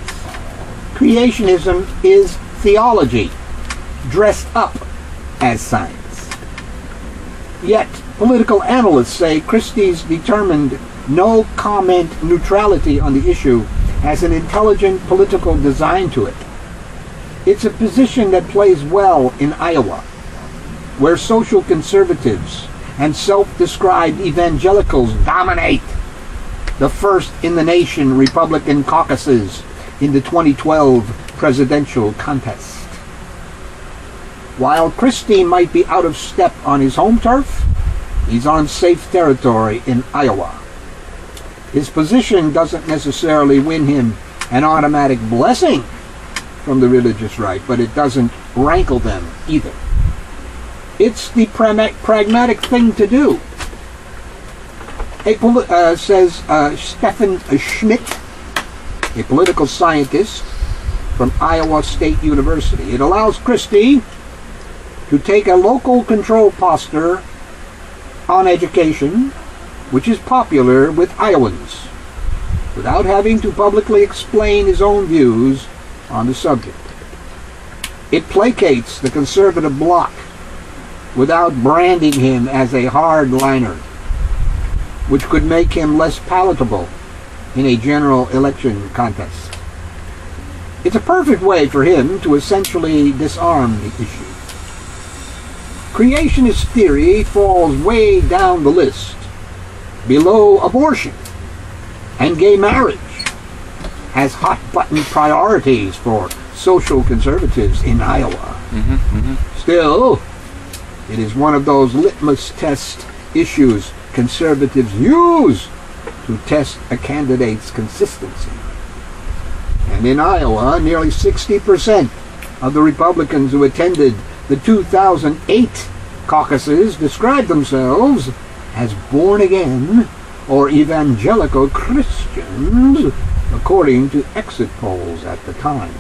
Creationism is theology, dressed up as science. Yet, political analysts say Christie's determined no-comment neutrality on the issue has an intelligent political design to it. It's a position that plays well in Iowa, where social conservatives and self-described evangelicals dominate the first-in-the-nation Republican caucuses in the 2012 presidential contest. While Christie might be out of step on his home turf, he's on safe territory in Iowa. His position doesn't necessarily win him an automatic blessing from the religious right, but it doesn't rankle them either. It's the pragmatic thing to do. Says Stephen Schmidt, a political scientist from Iowa State University. It allows Christie to take a local control posture on education, which is popular with Iowans, without having to publicly explain his own views on the subject. It placates the conservative bloc without branding him as a hardliner, which could make him less palatable in a general election contest. It's a perfect way for him to essentially disarm the issue. Creationist theory falls way down the list, below abortion and gay marriage, as hot-button priorities for social conservatives in Iowa. Still, it is one of those litmus test issues conservatives use to test a candidate's consistency. And in Iowa, nearly 60% of the Republicans who attended the 2008 caucuses described themselves as born-again or evangelical Christians, according to exit polls at the time.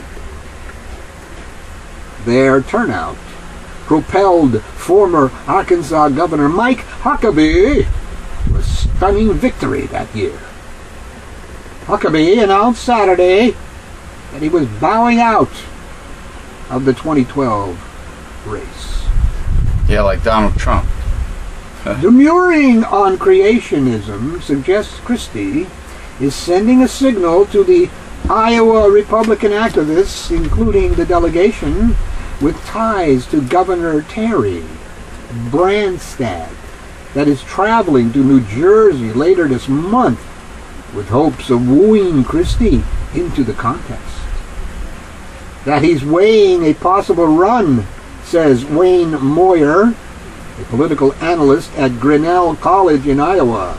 Their turnout propelled former Arkansas Governor Mike Huckabee to a stunning victory that year. Huckabee announced Saturday that he was bowing out of the 2012 race. Yeah, like Donald Trump. Demurring on creationism suggests Christie is sending a signal to the Iowa Republican activists, including the delegation with ties to Governor Terry Branstad, that is traveling to New Jersey later this month with hopes of wooing Christie into the contest. That he's weighing a possible run, says Wayne Moyer, a political analyst at Grinnell College in Iowa.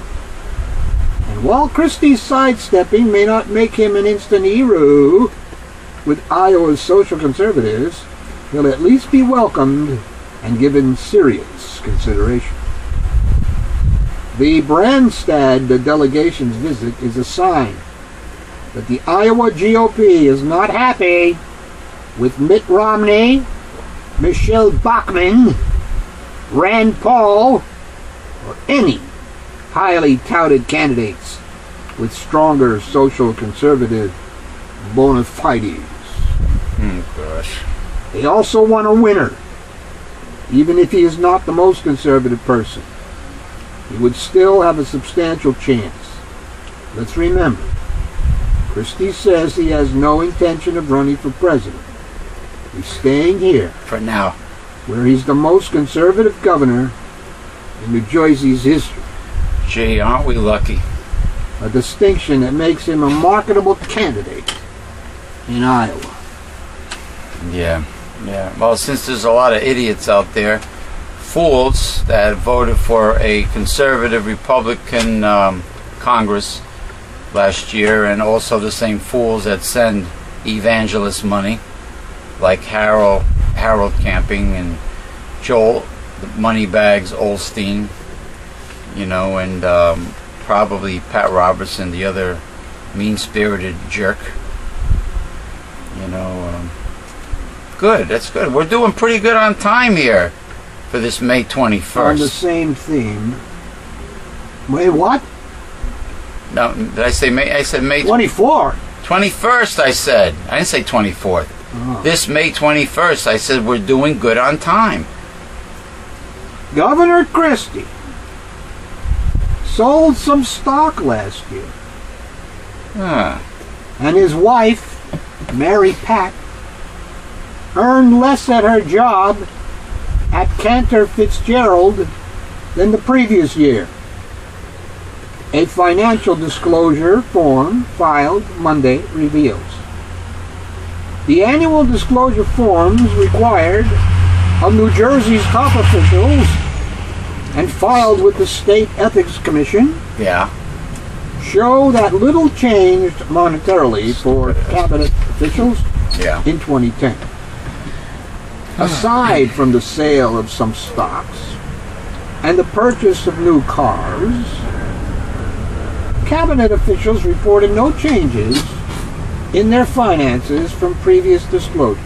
And while Christie's sidestepping may not make him an instant hero with Iowa's social conservatives, he'll at least be welcomed and given serious consideration. The Branstad delegation's visit is a sign that the Iowa GOP is not happy with Mitt Romney, Michelle Bachmann, Rand Paul, or any highly touted candidates with stronger social conservative bona fides. Gosh. They also want a winner, even if he is not the most conservative person. He would still have a substantial chance. Let's remember, Christie says he has no intention of running for president. He's staying here. For now. Where he's the most conservative governor in New Jersey's history. Gee, aren't we lucky? A distinction that makes him a marketable candidate in Iowa. Yeah. Well, since there's a lot of idiots out there, fools that voted for a conservative Republican Congress last year, and also the same fools that send evangelist money, like Harold Camping and Joel Moneybags Olstein, and probably Pat Robertson, the other mean-spirited jerk. Good, that's good. We're doing pretty good on time here for For this May 21st. On the same theme. Wait, what? No, did I say May? I said May 24th. 21st, I said. I didn't say 24th. Oh. This May 21st, I said we're doing good on time. Governor Christie sold some stock last year. Huh. And his wife, Mary Pat, earned less at her job at Cantor Fitzgerald than the previous year. A financial disclosure form filed Monday reveals. The annual disclosure forms required of New Jersey's top officials and filed with the State Ethics Commission Yeah. show that little changed monetarily for cabinet officials Yeah. in 2010. Aside from the sale of some stocks and the purchase of new cars, cabinet officials reported no changes in their finances from previous disclosures.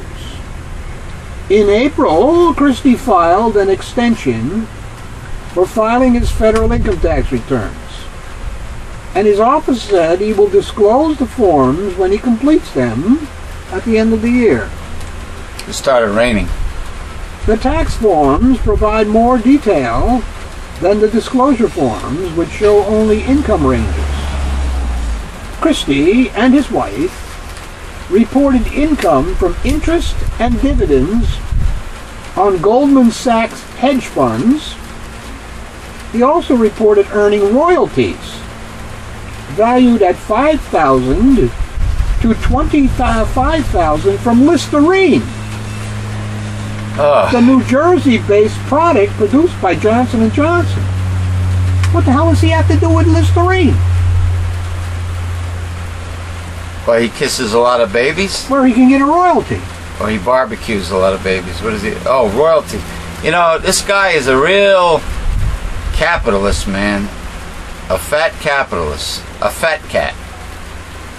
In April, Christie filed an extension for filing his federal income tax returns, and his office said he will disclose the forms when he completes them at the end of the year. It started raining. The tax forms provide more detail than the disclosure forms, which show only income ranges. Christie and his wife reported income from interest and dividends on Goldman Sachs hedge funds. He also reported earning royalties valued at $5,000 to $25,000 from Listerine, the New Jersey-based product produced by Johnson & Johnson. What the hell does he have to do with Listerine? Well, he kisses a lot of babies? Where he can get a royalty. Or he barbecues a lot of babies. What is he? Oh, royalty. You know, this guy is a real capitalist, man. A fat capitalist. A fat cat.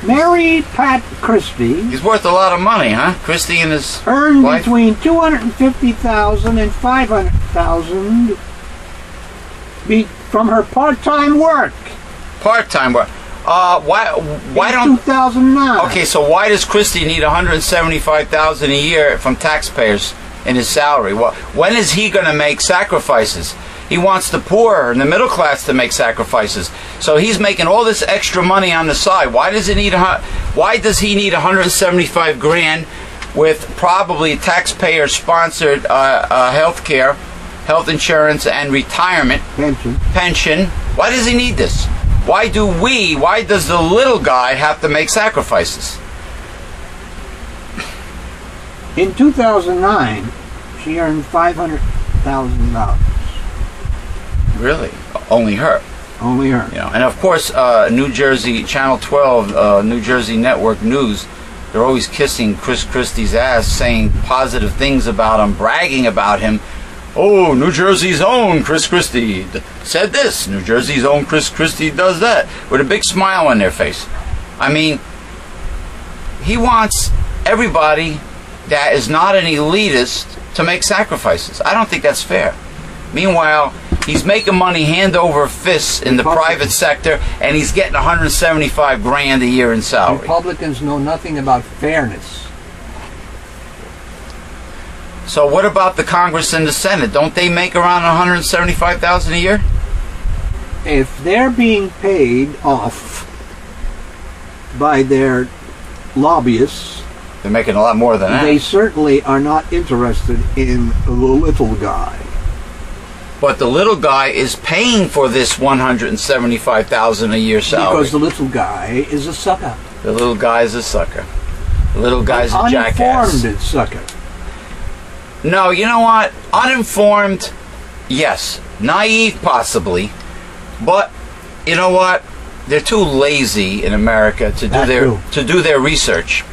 Mary Pat Christie. He's worth a lot of money, huh? Christie and his earned wife? between $250,000 and $500,000 from her part-time work. Part-time work. Why in don't 2009? Okay, so why does Christie need $175,000 a year from taxpayers in his salary? Well, when is he going to make sacrifices? He wants the poor and the middle class to make sacrifices. So he's making all this extra money on the side. Why does he need $175,000 with probably taxpayer-sponsored health care, health insurance, and retirement pension? Why does he need this? Why does the little guy have to make sacrifices? In 2009, she earned $500,000. Really? Only her? Only her. You know, and of course, New Jersey, Channel 12, New Jersey Network News, they're always kissing Chris Christie's ass, saying positive things about him, bragging about him. Oh, New Jersey's own Chris Christie said this. New Jersey's own Chris Christie does that. With a big smile on their face. I mean, he wants everybody that is not an elitist to make sacrifices. I don't think that's fair. Meanwhile, he's making money hand over fist in the private sector, and he's getting $175,000 a year in salary. Republicans know nothing about fairness. So what about the Congress and the Senate? Don't they make around $175,000 a year? If they're being paid off by their lobbyists, they're making a lot more than that. They certainly are not interested in the little guy. But the little guy is paying for this $175,000 a year salary. Because the little guy is a sucker. The little guy is a sucker. The little guy's a jackass. Uninformed sucker. No, you know what? Uninformed, yes. Naive, possibly. But you know what? They're too lazy in America to do their research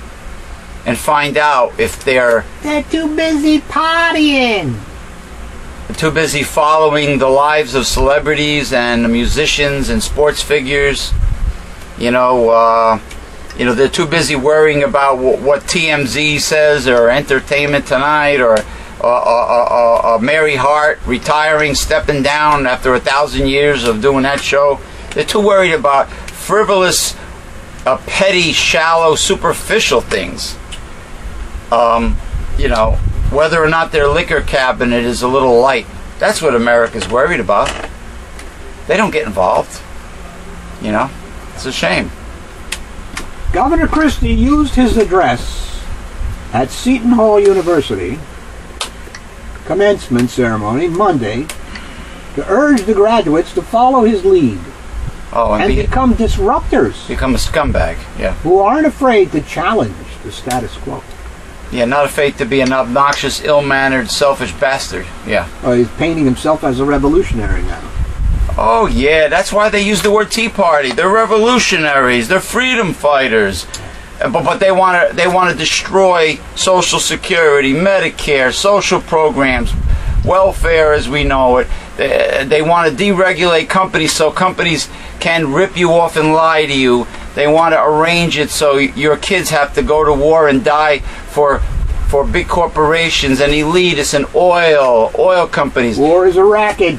and find out if they're too busy partying. Too busy following the lives of celebrities and musicians and sports figures. You know, they're too busy worrying about what TMZ says or Entertainment Tonight or Mary Hart retiring, stepping down after 1,000 years of doing that show. They're too worried about frivolous, petty, shallow, superficial things. You know, whether or not their liquor cabinet is a little light. That's what America's worried about. They don't get involved. You know, it's a shame. Governor Christie used his address at Seton Hall University commencement ceremony Monday to urge the graduates to follow his lead and become disruptors. Become a scumbag, yeah. Who aren't afraid to challenge the status quo. Yeah, not afraid to be an obnoxious, ill-mannered, selfish bastard. Yeah. Oh, he's painting himself as a revolutionary now. Oh, yeah, that's why they use the word Tea Party. They're revolutionaries. They're freedom fighters. But they want to destroy Social Security, Medicare, social programs, welfare as we know it. They want to deregulate companies so companies can rip you off and lie to you. They want to arrange it so your kids have to go to war and die for big corporations and elitists and oil companies. War is a racket.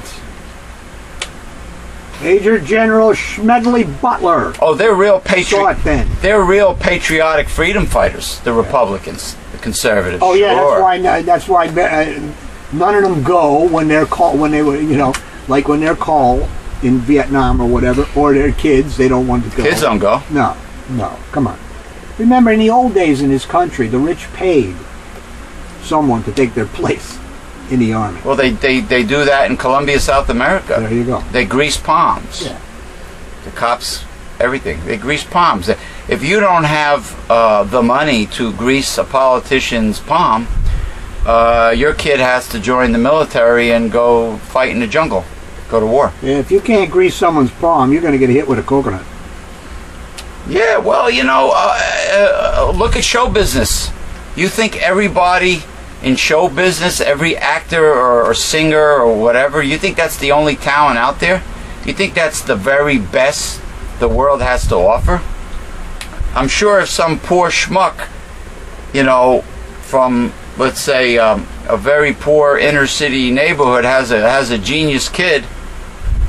Major General Smedley Butler. Oh, they're real They're real patriotic freedom fighters. The Republicans, the conservatives. Oh yeah, sure. that's why none of them go when they're called, when they were, you know, like when they're called in Vietnam or whatever, or their kids, they don't want to go. Kids don't go. No, come on. Remember, in the old days in this country, the rich paid someone to take their place in the army. Well, they do that in Colombia, South America. There you go. They grease palms. Yeah. The cops, everything. They grease palms. If you don't have the money to grease a politician's palm, your kid has to join the military and go fight in the jungle, go to war. Yeah, if you can't grease someone's palm, you're going to get hit with a coconut. Yeah, well, you know, look at show business. You think everybody in show business, every actor or singer or whatever, you think that's the only talent out there? You think that's the very best the world has to offer? I'm sure if some poor schmuck, you know, from, let's say, a very poor inner city neighborhood has a genius kid,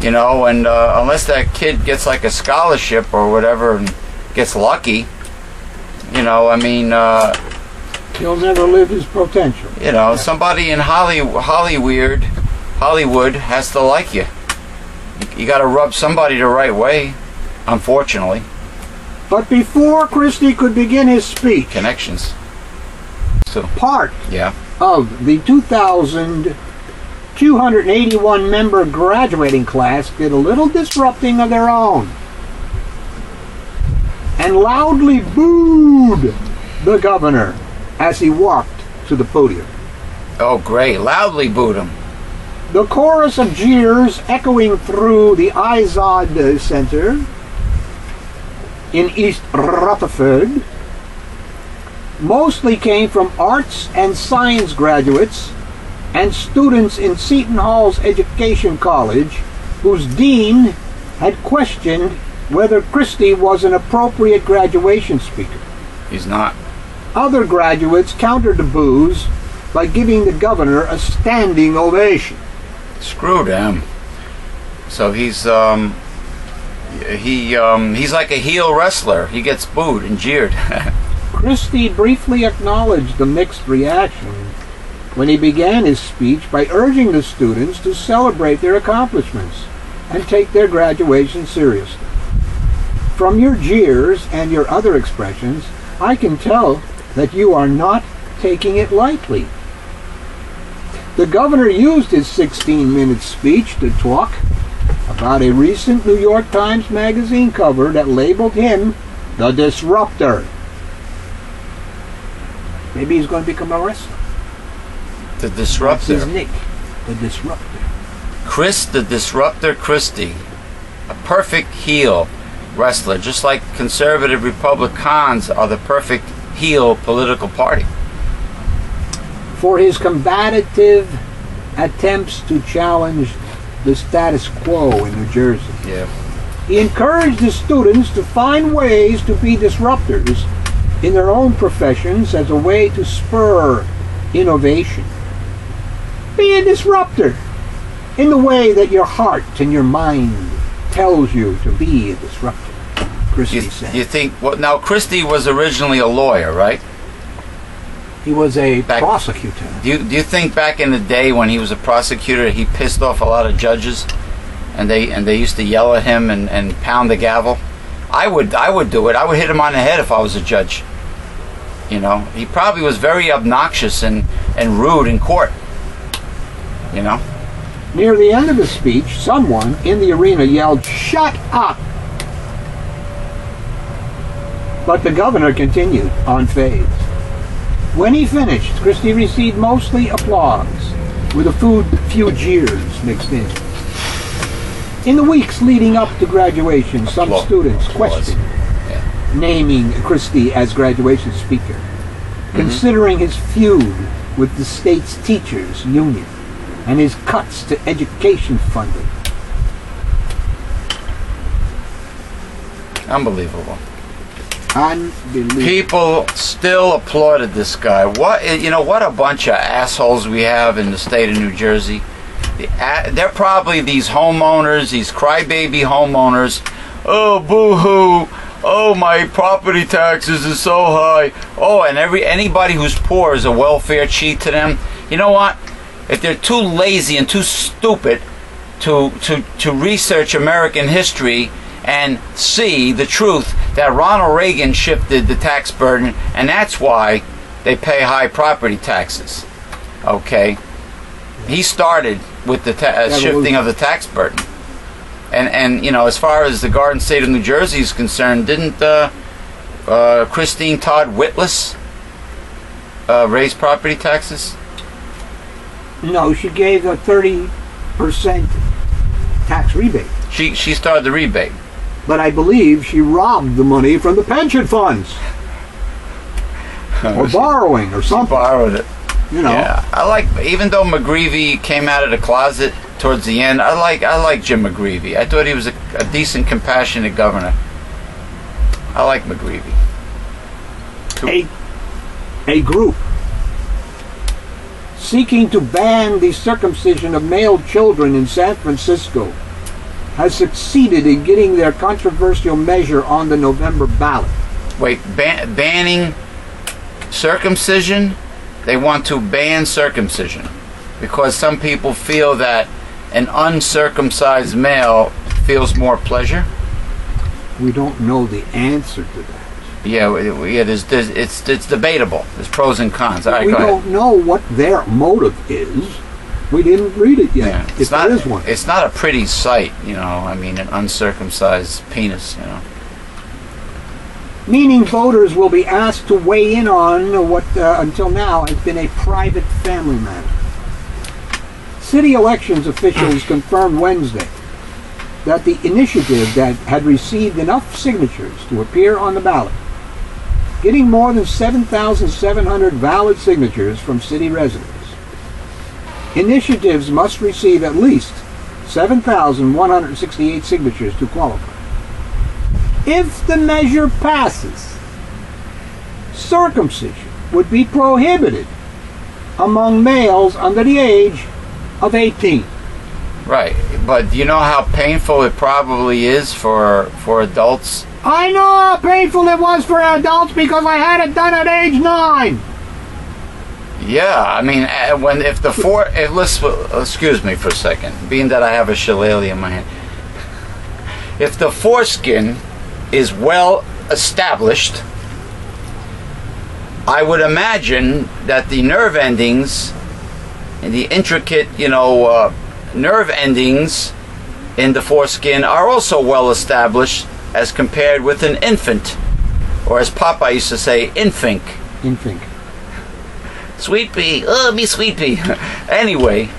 you know, and unless that kid gets like a scholarship or whatever and gets lucky, you know, I mean, he'll never live his potential. You know, somebody in Hollywood has to like you. You got to rub somebody the right way, unfortunately. But before Christie could begin his speech, connections. So part yeah. of the 2,281 member graduating class did a little disrupting of their own and loudly booed the governor as he walked to the podium. Oh, great. Loudly booed him. The chorus of jeers echoing through the Izod Center in East Rutherford mostly came from arts and science graduates and students in Seton Hall's Education College, whose dean had questioned whether Christie was an appropriate graduation speaker. He's not. Other graduates countered the boos by giving the governor a standing ovation. Screw them. So he's like a heel wrestler. He gets booed and jeered. Christie briefly acknowledged the mixed reaction when he began his speech by urging the students to celebrate their accomplishments and take their graduation seriously. From your jeers and your other expressions, I can tell that you are not taking it lightly. The governor used his 16-minute speech to talk about a recent New York Times magazine cover that labeled him the Disruptor. Maybe he's going to become a wrestler. The Disruptor. That's his nick. The Disruptor. Chris the Disruptor Christie. A perfect heel wrestler, just like conservative Republicans are the perfect heel political party. For his combative attempts to challenge the status quo in New Jersey. Yeah. He encouraged the students to find ways to be disruptors in their own professions as a way to spur innovation Be a disruptor in the way that your heart and your mind tells you to be a disruptor, Christie said. You think, well, now Christie was originally a lawyer, right? He was a prosecutor. Do you think back in the day when he was a prosecutor, he pissed off a lot of judges, and they used to yell at him and pound the gavel? I would do it. I would hit him on the head if I was a judge. You know, he probably was very obnoxious and rude in court. You know. Near the end of the speech, someone in the arena yelled, "Shut up!" But the governor continued, unfazed. When he finished, Christie received mostly applause, with a few jeers mixed in. In the weeks leading up to graduation, some students questioned naming Christie as graduation speaker, considering his feud with the state's teachers' union and his cuts to education funding. Unbelievable. Unbelievable. People still applauded this guy. What a bunch of assholes we have in the state of New Jersey. They're probably these homeowners, these crybaby homeowners. Oh, boo-hoo. Oh, my property taxes are so high. Oh, and anybody who's poor is a welfare cheat to them. You know what? If they're too lazy and too stupid to research American history and see the truth that Ronald Reagan shifted the tax burden, and that's why they pay high property taxes. Okay? He started with the shifting of the tax burden. And you know, as far as the Garden State of New Jersey is concerned, didn't Christine Todd Whitless raise property taxes? No, she gave a 30% tax rebate. She started the rebate. But I believe she robbed the money from the pension funds. Or borrowing or something. She borrowed it. You know. Yeah, even though McGreevey came out of the closet towards the end, I like Jim McGreevey. I thought he was a decent, compassionate governor. I like McGreevey. A group seeking to ban the circumcision of male children in San Francisco has succeeded in getting their controversial measure on the November ballot. Wait, banning circumcision? They want to ban circumcision because some people feel that an uncircumcised male feels more pleasure? We don't know the answer to that. Yeah, it's debatable. There's pros and cons. All right, we don't know what their motive is. We didn't read it yet. Yeah, if there is one. It's not a pretty sight, you know. I mean, an uncircumcised penis, you know. Meaning voters will be asked to weigh in on what until now has been a private family matter. City elections officials confirmed Wednesday that the initiative that had received enough signatures to appear on the ballot, getting more than 7,700 valid signatures from city residents. Initiatives must receive at least 7,168 signatures to qualify. If the measure passes, circumcision would be prohibited among males under the age of 18. Right, but do you know how painful it probably is for adults? I know how painful it was for adults because I had it done at age 9. Yeah, I mean, excuse me for a second, being that I have a shillelagh in my hand. If the foreskin is well established, I would imagine that the nerve endings and the intricate, nerve endings in the foreskin are also well established as compared with an infant, or as Papa used to say, infink. Infink. Sweet pea, oh, me sweet pea. Anyway,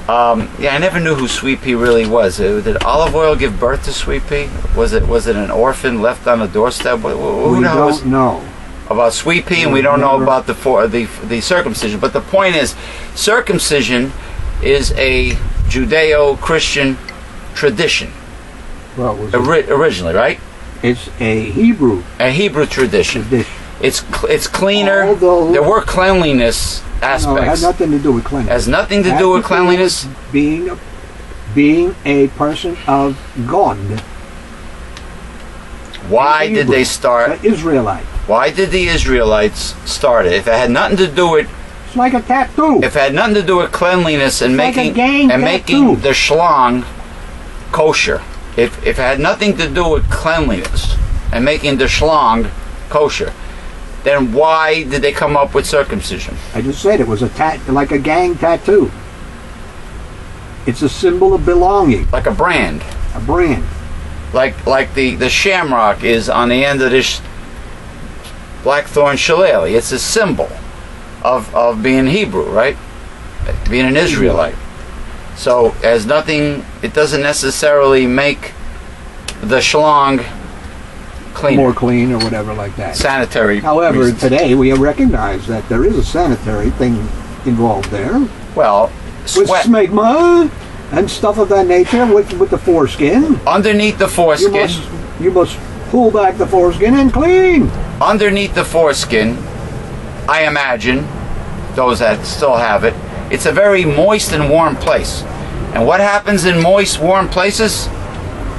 I never knew who Sweet Pea really was. Did Olive Oil give birth to Sweet Pea? Was it an orphan left on a doorstep? We don't know about Sweet Pea, and we don't know about the circumcision. But the point is, circumcision is a Judeo-Christian tradition. Well, originally, right? It's a Hebrew tradition. It's cleaner. There were cleanliness aspects. No, it had nothing to do with cleanliness. Has nothing to do with cleanliness. Being a person of God. Why did they start? The Israelite. Why did the Israelites start it? If it had nothing to do with, it's like a tattoo. if it had nothing to do with cleanliness and It's making like a gang making tattoo. the schlong kosher, if it had nothing to do with cleanliness and making the schlong kosher, then why did they come up with circumcision? I just said it was like a gang tattoo. It's a symbol of belonging, Like a brand. a brand. Like the shamrock is on the end of this blackthorn shillelagh. It's a symbol of being Hebrew, right? Being an Israelite. So as nothing, it doesn't necessarily make the schlong cleaner. More clean or whatever like that. Sanitary However, reasons. today we recognize that there is a sanitary thing involved there. Well, With sweat. smegma and stuff of that nature with the foreskin. Underneath the foreskin, You must pull back the foreskin and clean. underneath the foreskin, I imagine, those that still have it, it's a very moist and warm place. And what happens in moist, warm places?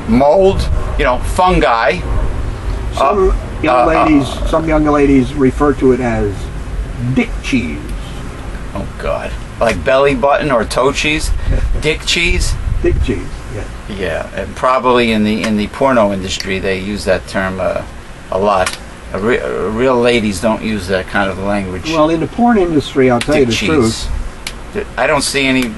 Mold, fungi. Some young ladies refer to it as dick cheese. Oh God, like belly button or toe cheese, dick cheese. Dick cheese, yes. Yeah, and probably in the porno industry they use that term a lot. Real ladies don't use that kind of language. Well, in the porn industry, I'll tell you Dick the cheese. truth. I don't see any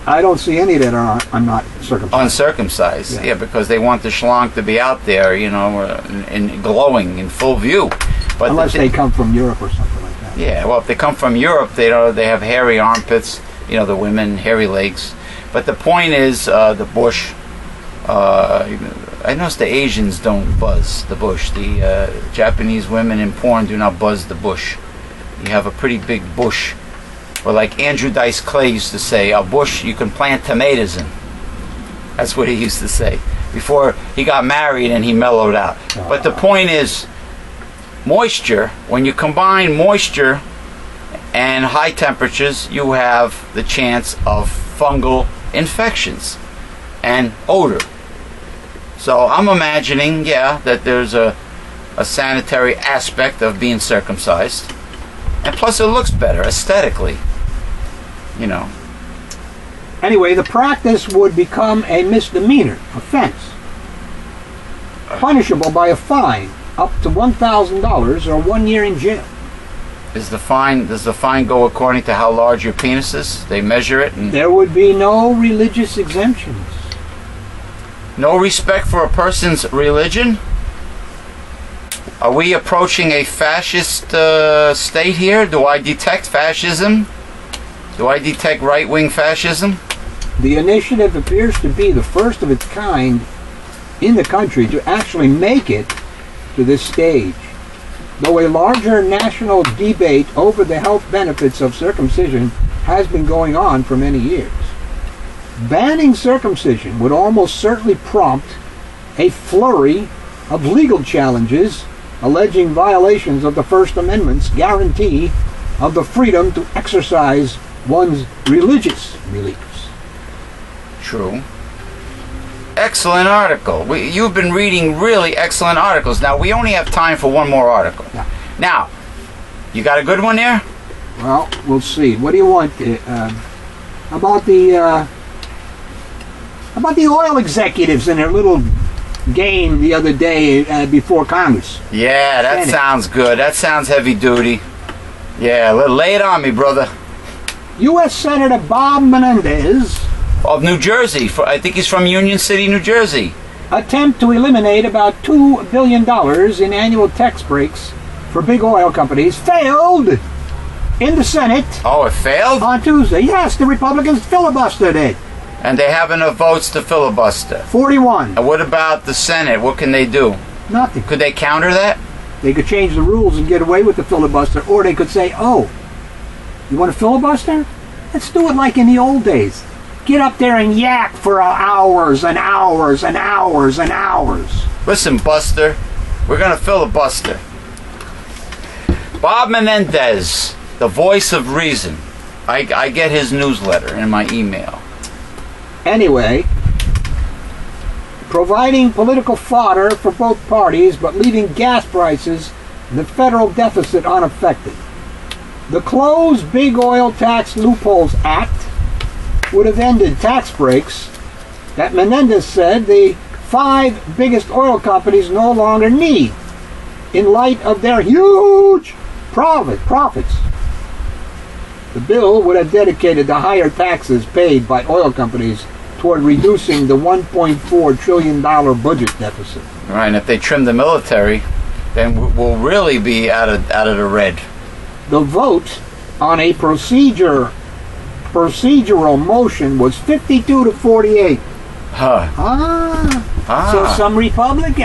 I don't see any that are not circumcised. uncircumcised. Yeah. Yeah, because they want the schlong to be out there, and glowing in full view. But Unless they come from Europe or something like that. Yeah, well, if they come from Europe, they have hairy armpits. The women, hairy legs. But the point is, the bush. I noticed the Asians don't buzz the bush. The Japanese women in porn do not buzz the bush. You have a pretty big bush. Or like Andrew Dice Clay used to say, a bush you can plant tomatoes in. That's what he used to say before he got married and he mellowed out. But the point is, moisture, when you combine moisture and high temperatures, you have the chance of fungal infections and odor. So I'm imagining, that there's a sanitary aspect of being circumcised. And plus it looks better aesthetically. Anyway, the practice would become a misdemeanor offense, punishable by a fine up to $1,000 or 1 year in jail. Does the fine go according to how large your penis is? They measure it and There would be no religious exemptions. no respect for a person's religion? Are we approaching a fascist state here? Do I detect fascism? Do I detect right-wing fascism? The initiative appears to be the first of its kind in the country to actually make it to this stage. Though a larger national debate over the health benefits of circumcision has been going on for many years, banning circumcision would almost certainly prompt a flurry of legal challenges alleging violations of the First Amendment's guarantee of the freedom to exercise one's religious beliefs. True. Excellent article. You've been reading really excellent articles. Now, we only have time for one more article. Yeah. Now, you got a good one there? Well, we'll see. What do you want? About the oil executives and their little game the other day before Congress. Yeah, that Senate. sounds good. That sounds heavy duty. Yeah, lay it on me, brother. U.S. Senator Bob Menendez Of New Jersey. I think he's from Union City, New Jersey. attempt to eliminate about $2 billion in annual tax breaks for big oil companies failed in the Senate Oh, it failed? on Tuesday. Yes, the Republicans filibustered it. And they have enough votes to filibuster. 41. And what about the Senate? What can they do? Nothing. Could they counter that? They could change the rules and get away with the filibuster, or they could say, oh, you want to filibuster? Let's do it like in the old days. Get up there and yak for hours and hours and hours and hours. Listen, Buster, we're going to filibuster. Bob Menendez, the voice of reason. I get his newsletter in my email. Anyway, providing political fodder for both parties, but leaving gas prices and the federal deficit unaffected. The Close Big Oil Tax Loopholes Act would have ended tax breaks that Menendez said the 5 biggest oil companies no longer need in light of their huge profits. The bill would have dedicated the higher taxes paid by oil companies toward reducing the $1.4 trillion budget deficit. Right, and if they trim the military, then we'll really be out of the red. The vote on a procedural motion was 52 to 48. So some Democrats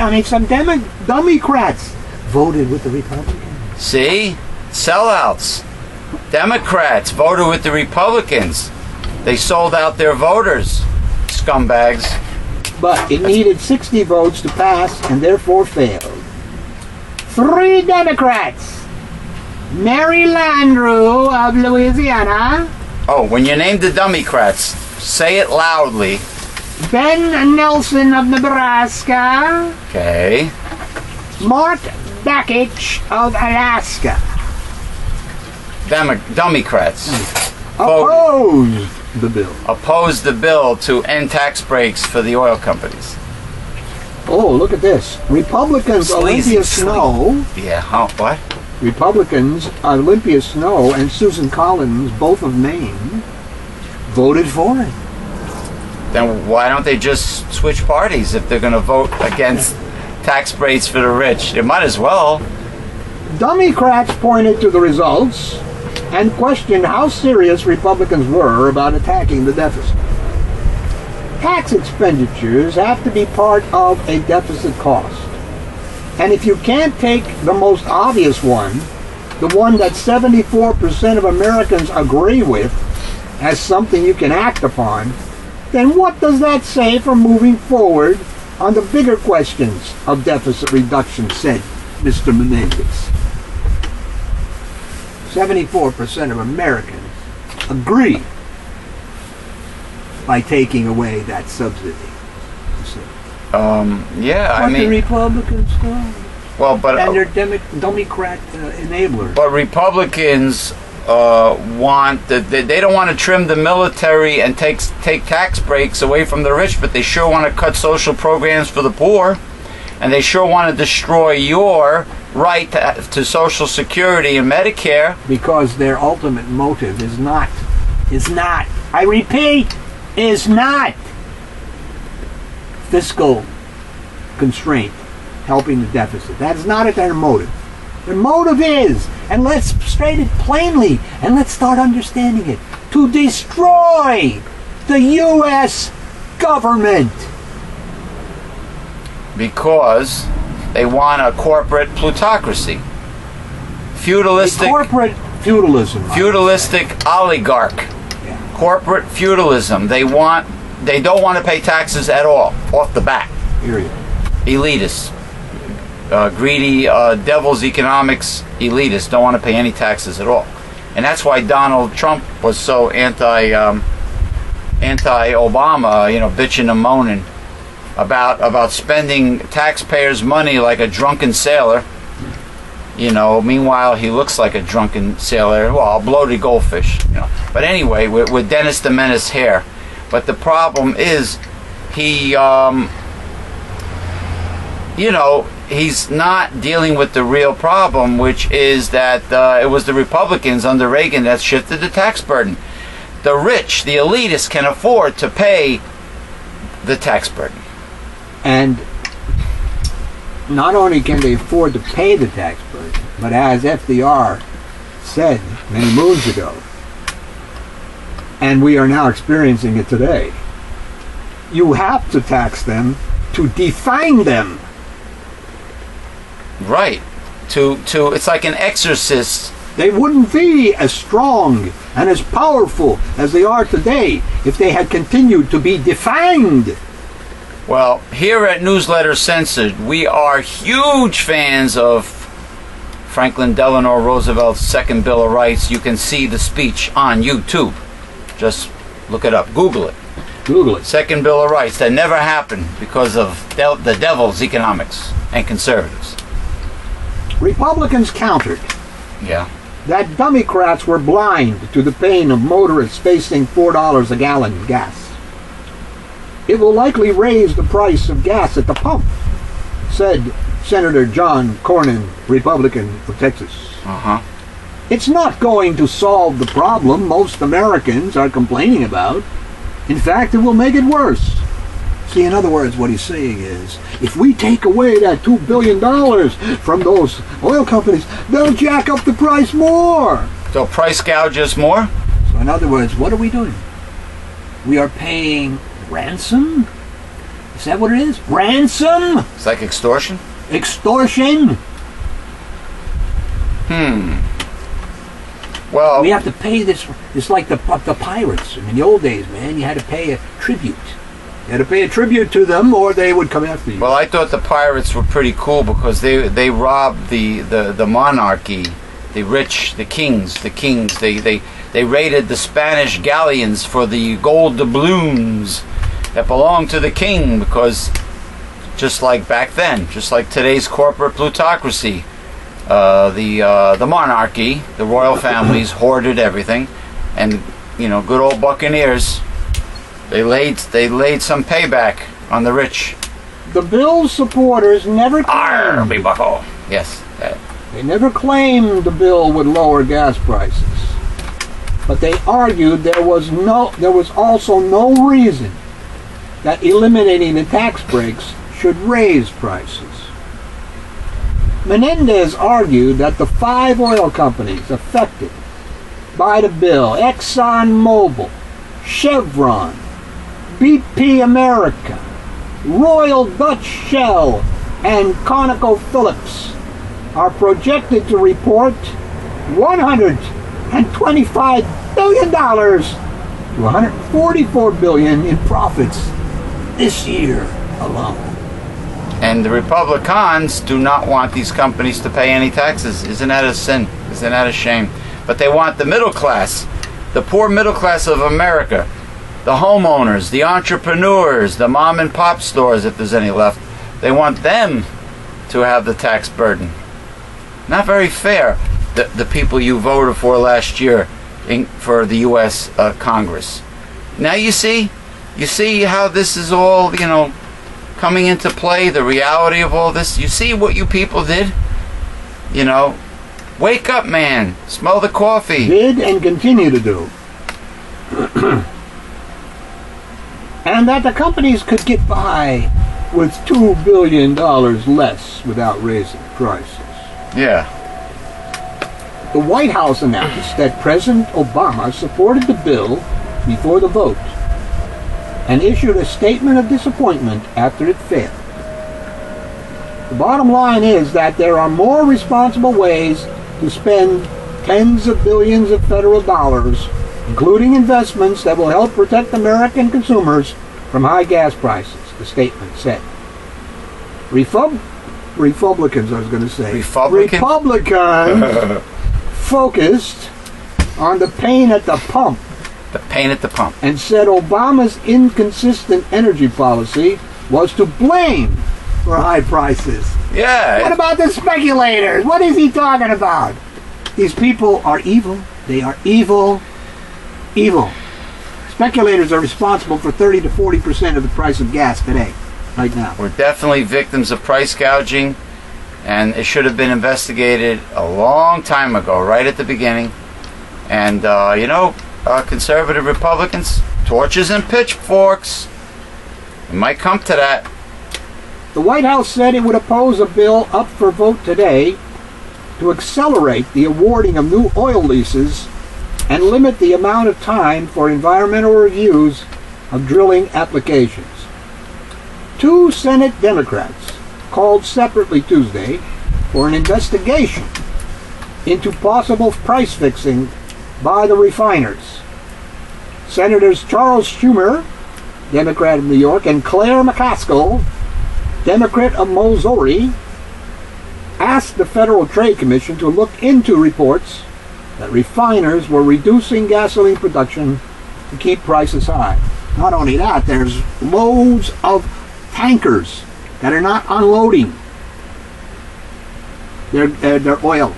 voted with the Republicans. See? Sellouts. Democrats voted with the Republicans. They sold out their voters. Scumbags. But it needed 60 votes to pass and therefore failed. 3 Democrats. Mary Landrieu of Louisiana. Oh, when you name the Democrats, say it loudly. Ben Nelson of Nebraska. Okay. Mark Bakich of Alaska. Democrats. Opposed the bill. Opposed the bill to end tax breaks for the oil companies. Oh, look at this. Republicans Olympia Snow. Yeah, what? Republicans Olympia Snow and Susan Collins, both of Maine, voted for it. Then why don't they just switch parties if they're going to vote against tax breaks for the rich? They might as well. Democrats pointed to the results and questioned how serious Republicans were about attacking the deficit. Tax expenditures have to be part of a deficit cost. And if you can't take the most obvious one, the one that 74% of Americans agree with, as something you can act upon, then what does that say for moving forward on the bigger questions of deficit reduction, said Mr. Menendez. 74% of Americans agree by taking away that subsidy. Yeah, But the Republicans don't. Well, but and they're Democrat enablers. But Republicans want that they don't want to trim the military and take tax breaks away from the rich, but they sure want to cut social programs for the poor, and they sure want to destroy your right to Social Security and Medicare. Because their ultimate motive is not, I repeat, is not fiscal constraint, helping the deficit. That is not their motive. Their motive is, and let's state it plainly, and let's start understanding it, to destroy the U.S. government. Because they want a corporate plutocracy. Feudalistic. Corporate feudalism. Feudalistic oligarch. Yeah. Corporate feudalism. They don't want to pay taxes at all, off the bat. Period. Elitists. Greedy devil's economics elitists don't want to pay any taxes at all. And that's why Donald Trump was so anti-Obama, bitching and moaning about spending taxpayers' money like a drunken sailor. Meanwhile he looks like a drunken sailor. Well, a bloated goldfish. But anyway, with Dennis the Menace hair. But the problem is he, he's not dealing with the real problem, which is that it was the Republicans under Reagan that shifted the tax burden. The rich, the elitists, can afford to pay the tax burden. And not only can they afford to pay the tax burden, but as FDR said many moons ago, and we are now experiencing it today, you have to tax them to define them. Right. It's like an exorcist. They wouldn't be as strong and as powerful as they are today if they had continued to be defined. Well, here at Newsletter Censored, we are huge fans of Franklin Delano Roosevelt's second Bill of Rights. You can see the speech on YouTube. Just look it up. Google it. Google it. Second Bill of Rights. That never happened because of the devil's economics and conservatives. Republicans countered Yeah. that Democrats were blind to the pain of motorists facing $4 a gallon gas. It will likely raise the price of gas at the pump, said Senator John Cornyn, Republican of Texas. Uh-huh. It's not going to solve the problem most Americans are complaining about. In fact, it will make it worse. See, in other words, what he's saying is, if we take away that $2 billion from those oil companies, they'll jack up the price more. So price gouge us more? So in other words, what are we doing? We are paying ransom? Is that what it is? Ransom? It's like extortion? Extortion? Well, We have to pay this. It's like the pirates. In the old days, man, you had to pay a tribute. You had to pay a tribute to them, or they would come after you. well, I thought the pirates were pretty cool because they robbed the monarchy, the rich, the kings. They raided the Spanish galleons for the gold doubloons that belonged to the king, because just like back then, just like today's corporate plutocracy, the monarchy, the royal families hoarded everything, and good old buccaneers, they laid some payback on the rich. The bill's supporters never Arr, claimed, me buckle. Yes. they never claimed the bill would lower gas prices, but they argued there was also no reason that eliminating the tax breaks should raise prices. Menendez argued that the 5 oil companies affected by the bill, ExxonMobil, Chevron, BP America, Royal Dutch Shell, and ConocoPhillips, are projected to report $125 billion to $144 billion in profits this year alone. And the Republicans do not want these companies to pay any taxes. Isn't that a sin? Isn't that a shame? But they want the middle class, the poor middle class of America, the homeowners, the entrepreneurs, the mom and pop stores, if there's any left, they want them to have the tax burden. Not very fair, the people you voted for last year for the U.S. Congress. Now you see how this is all, coming into play, the reality of all this. You see what you people did? Wake up, man. Smell the coffee. Did and continue to do. And that the companies could get by with $2 billion less without raising prices. Yeah. The White House announced that President Obama supported the bill before the vote and issued a statement of disappointment after it failed. The bottom line is that there are more responsible ways to spend tens of billions of federal dollars, including investments that will help protect American consumers from high gas prices, the statement said. Republicans, I was going to say. Republicans focused on the pain at the pump. The pain at the pump. And said Obama's inconsistent energy policy was to blame for high prices. Yeah. What about the speculators? What is he talking about? These people are evil. They are evil. Evil. Speculators are responsible for 30 to 40% of the price of gas today, right now. We're definitely victims of price gouging, and it should have been investigated a long time ago, right at the beginning. And, conservative Republicans, torches and pitchforks. It might come to that. The White House said it would oppose a bill up for vote today to accelerate the awarding of new oil leases and limit the amount of time for environmental reviews of drilling applications. 2 Senate Democrats called separately Tuesday for an investigation into possible price fixing by the refiners. Senators Charles Schumer, Democrat of New York, and Claire McCaskill, Democrat of Missouri, asked the Federal Trade Commission to look into reports that refiners were reducing gasoline production to keep prices high. Not only that, there's loads of tankers that are not unloading their oil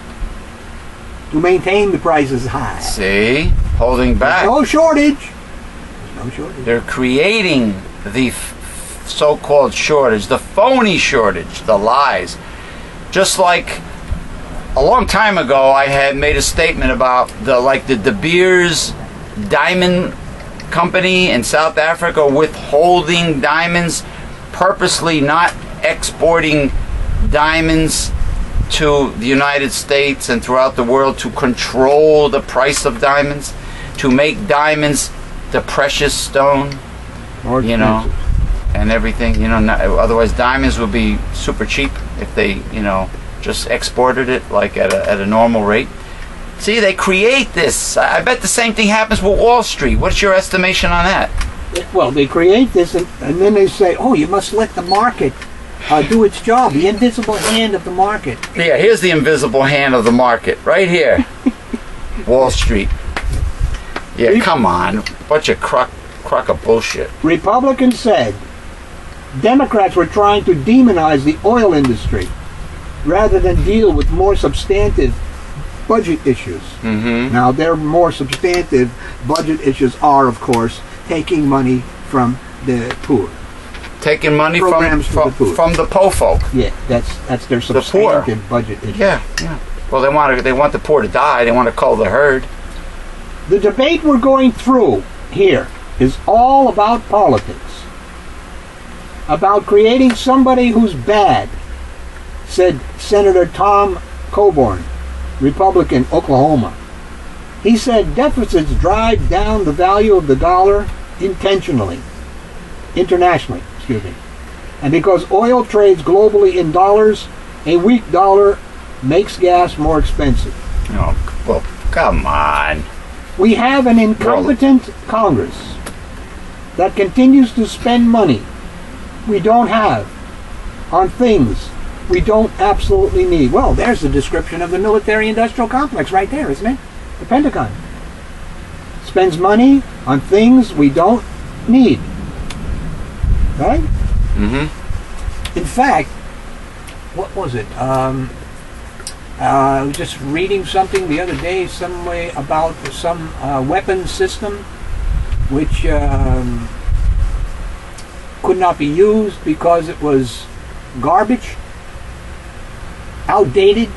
to maintain the prices high. See? Holding back. There's no shortage. There's no shortage. They're creating the so-called shortage, the phony shortage, the lies. Just like a long time ago, I had made a statement about the De Beers diamond company in South Africa withholding diamonds, purposely not exporting diamonds to the United States and throughout the world to control the price of diamonds, to make diamonds the precious stone, you know, and everything, you know. Otherwise, diamonds would be super cheap if they, you know, just exported it like at a normal rate. See, they create this. I bet the same thing happens with Wall Street. What's your estimation on that? Well, they create this, and then they say, oh, you must let the market do its job, the invisible hand of the market. Yeah, here's the invisible hand of the market, right here. Wall Street. Yeah, come on. Bunch of crock of bullshit. Republicans said Democrats were trying to demonize the oil industry rather than deal with more substantive budget issues. Mm-hmm. Now, their more substantive budget issues are, of course, taking money from the poor. Taking money from the po folk. Yeah, that's their substantive budget issue. Yeah, yeah. Well, they want the poor to die. They want to cull the herd. The debate we're going through here is all about politics, about creating somebody who's bad, said Senator Tom Coburn, Republican, Oklahoma. He said deficits drive down the value of the dollar internationally. And because oil trades globally in dollars, a weak dollar makes gas more expensive. Oh, well, come on. We have an incompetent Congress that continues to spend money we don't have on things we don't absolutely need. Well, there's the description of the military-industrial complex right there, isn't it? The Pentagon spends money on things we don't need. Right? Mm-hmm. In fact, what was it? I was just reading something the other day, some way about some weapons system which could not be used because it was garbage, outdated,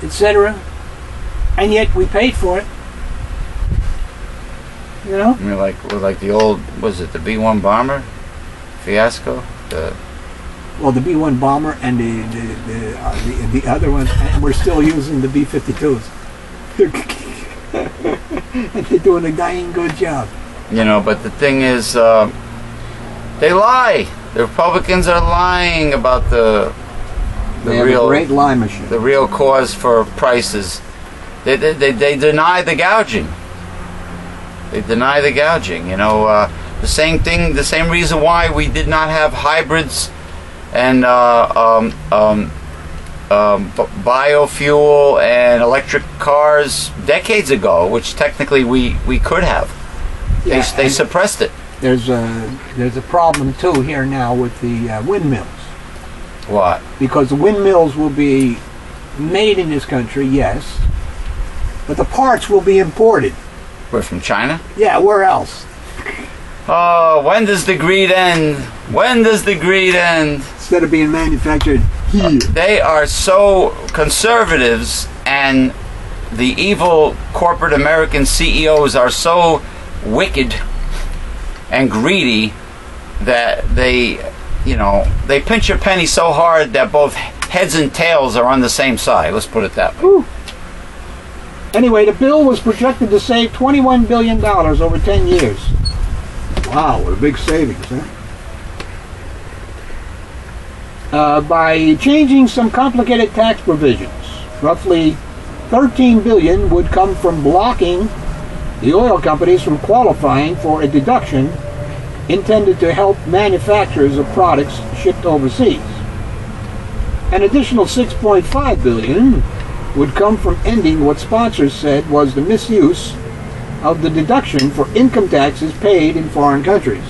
etc. And yet we paid for it. You know? I mean, like the old, was it the B-1 bomber fiasco? Well, the B-1 bomber and the other ones, and we're still using the B-52s. And they're doing a dang good job. You know, but the thing is, they lie. The Republicans are lying about the real great lie machine. The real cause for prices. They deny the gouging. They deny the gouging. You know, the same thing. The same reason why we did not have hybrids and biofuel and electric cars decades ago, which technically we could have. Yeah, they suppressed it. There's a problem too here now with the windmills. What? Because the windmills will be made in this country, yes, but the parts will be imported. We're from China? Yeah, where else? Oh, when does the greed end? When does the greed end? Instead of being manufactured here. They are so conservatives, and the evil corporate American CEOs are so wicked and greedy that they pinch a penny so hard that both heads and tails are on the same side. Let's put it that way. Ooh. Anyway, the bill was projected to save $21 billion over 10 years. Wow, what a big savings, huh? By changing some complicated tax provisions, roughly $13 billion would come from blocking the oil companies from qualifying for a deduction intended to help manufacturers of products shipped overseas. An additional $6.5 billion would come from ending what sponsors said was the misuse of the deduction for income taxes paid in foreign countries.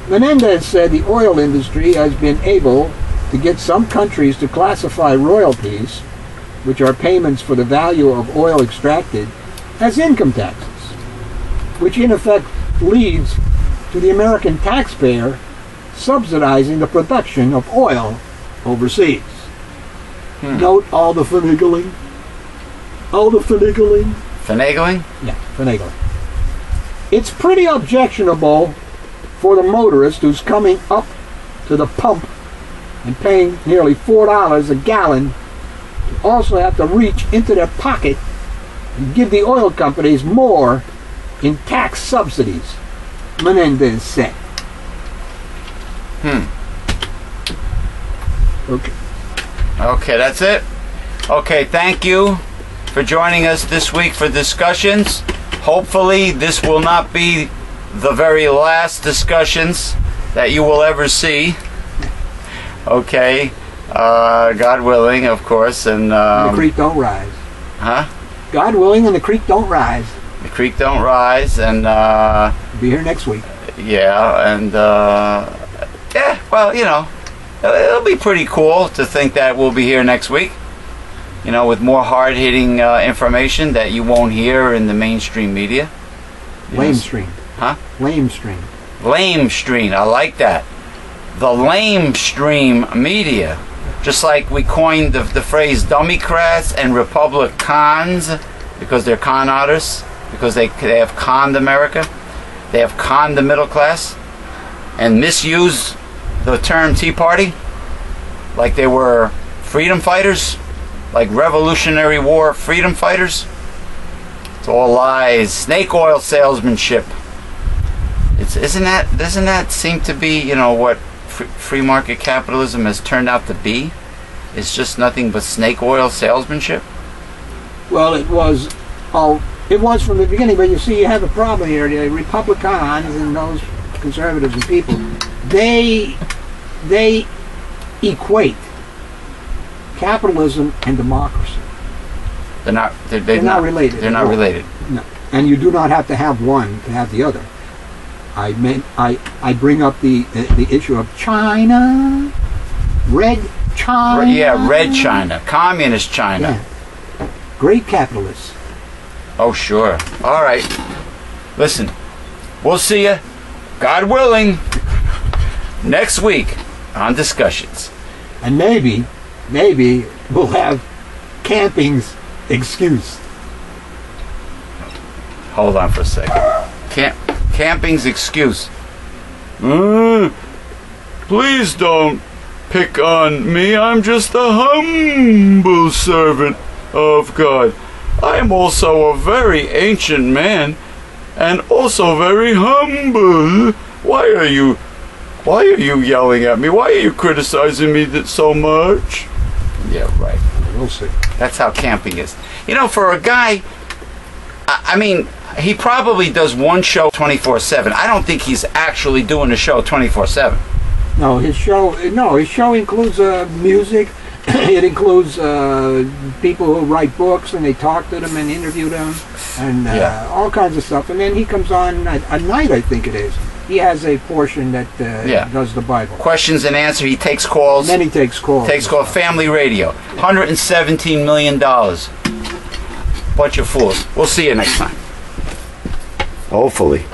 Menendez said the oil industry has been able to get some countries to classify royalties, which are payments for the value of oil extracted, as income taxes, which in effect leads to the American taxpayer subsidizing the production of oil overseas. Note all the finagling. All the finagling. Finagling? Yeah, finagling. It's pretty objectionable for the motorist who's coming up to the pump and paying nearly $4 a gallon to also have to reach into their pocket and give the oil companies more in tax subsidies, Menendez said. Okay, that's it. Okay, thank you for joining us this week for discussions. Hopefully this will not be the very last discussions that you will ever see. Okay, God willing, of course, and the creek don't rise. Huh? God willing, and the creek don't rise. The creek don't rise, and be here next week. Yeah, and yeah, well, you know, it'll be pretty cool to think that we'll be here next week. You know, with more hard-hitting information that you won't hear in the mainstream media. Lamestream. Huh? Lamestream. Lamestream. I like that. The lamestream media. Just like we coined the phrase Democrats and Republicans because they're con artists, because they have conned America. They have conned the middle class and misused the term Tea Party like they were freedom fighters, like Revolutionary War freedom fighters. It's all lies. Snake oil salesmanship. Doesn't that seem to be, you know, what free market capitalism has turned out to be? It's just nothing but snake oil salesmanship. Well, it was from the beginning, but you see, you have a problem here. The Republicans and those conservatives and people, they equate capitalism and democracy. They're not related. They're not related. No, and you do not have to have one to have the other. I bring up the issue of China, Red China. Yeah, Red China, Communist China. Yeah. Great capitalists. Oh, sure. All right. Listen, we'll see you, God willing, next week on Discussions. And maybe we'll have camping's excuse. Hold on for a second. Camping's excuse. Please don't pick on me. I'm just a humble servant of God. I am also a very ancient man and also very humble. Why are you yelling at me? Why are you criticizing me so much? Yeah, right. We'll see. That's how camping is. You know, for a guy, I mean, he probably does one show 24/7. I don't think he's actually doing a show 24/7. No, his show includes music. It includes people who write books, and they talk to them and interview them, and all kinds of stuff. And then he comes on at night, I think it is. He has a portion that does the Bible. Questions and answer. He takes calls. And then he takes calls. Takes calls. Family radio. $117 million. Bunch of fools. We'll see you next time. Hopefully.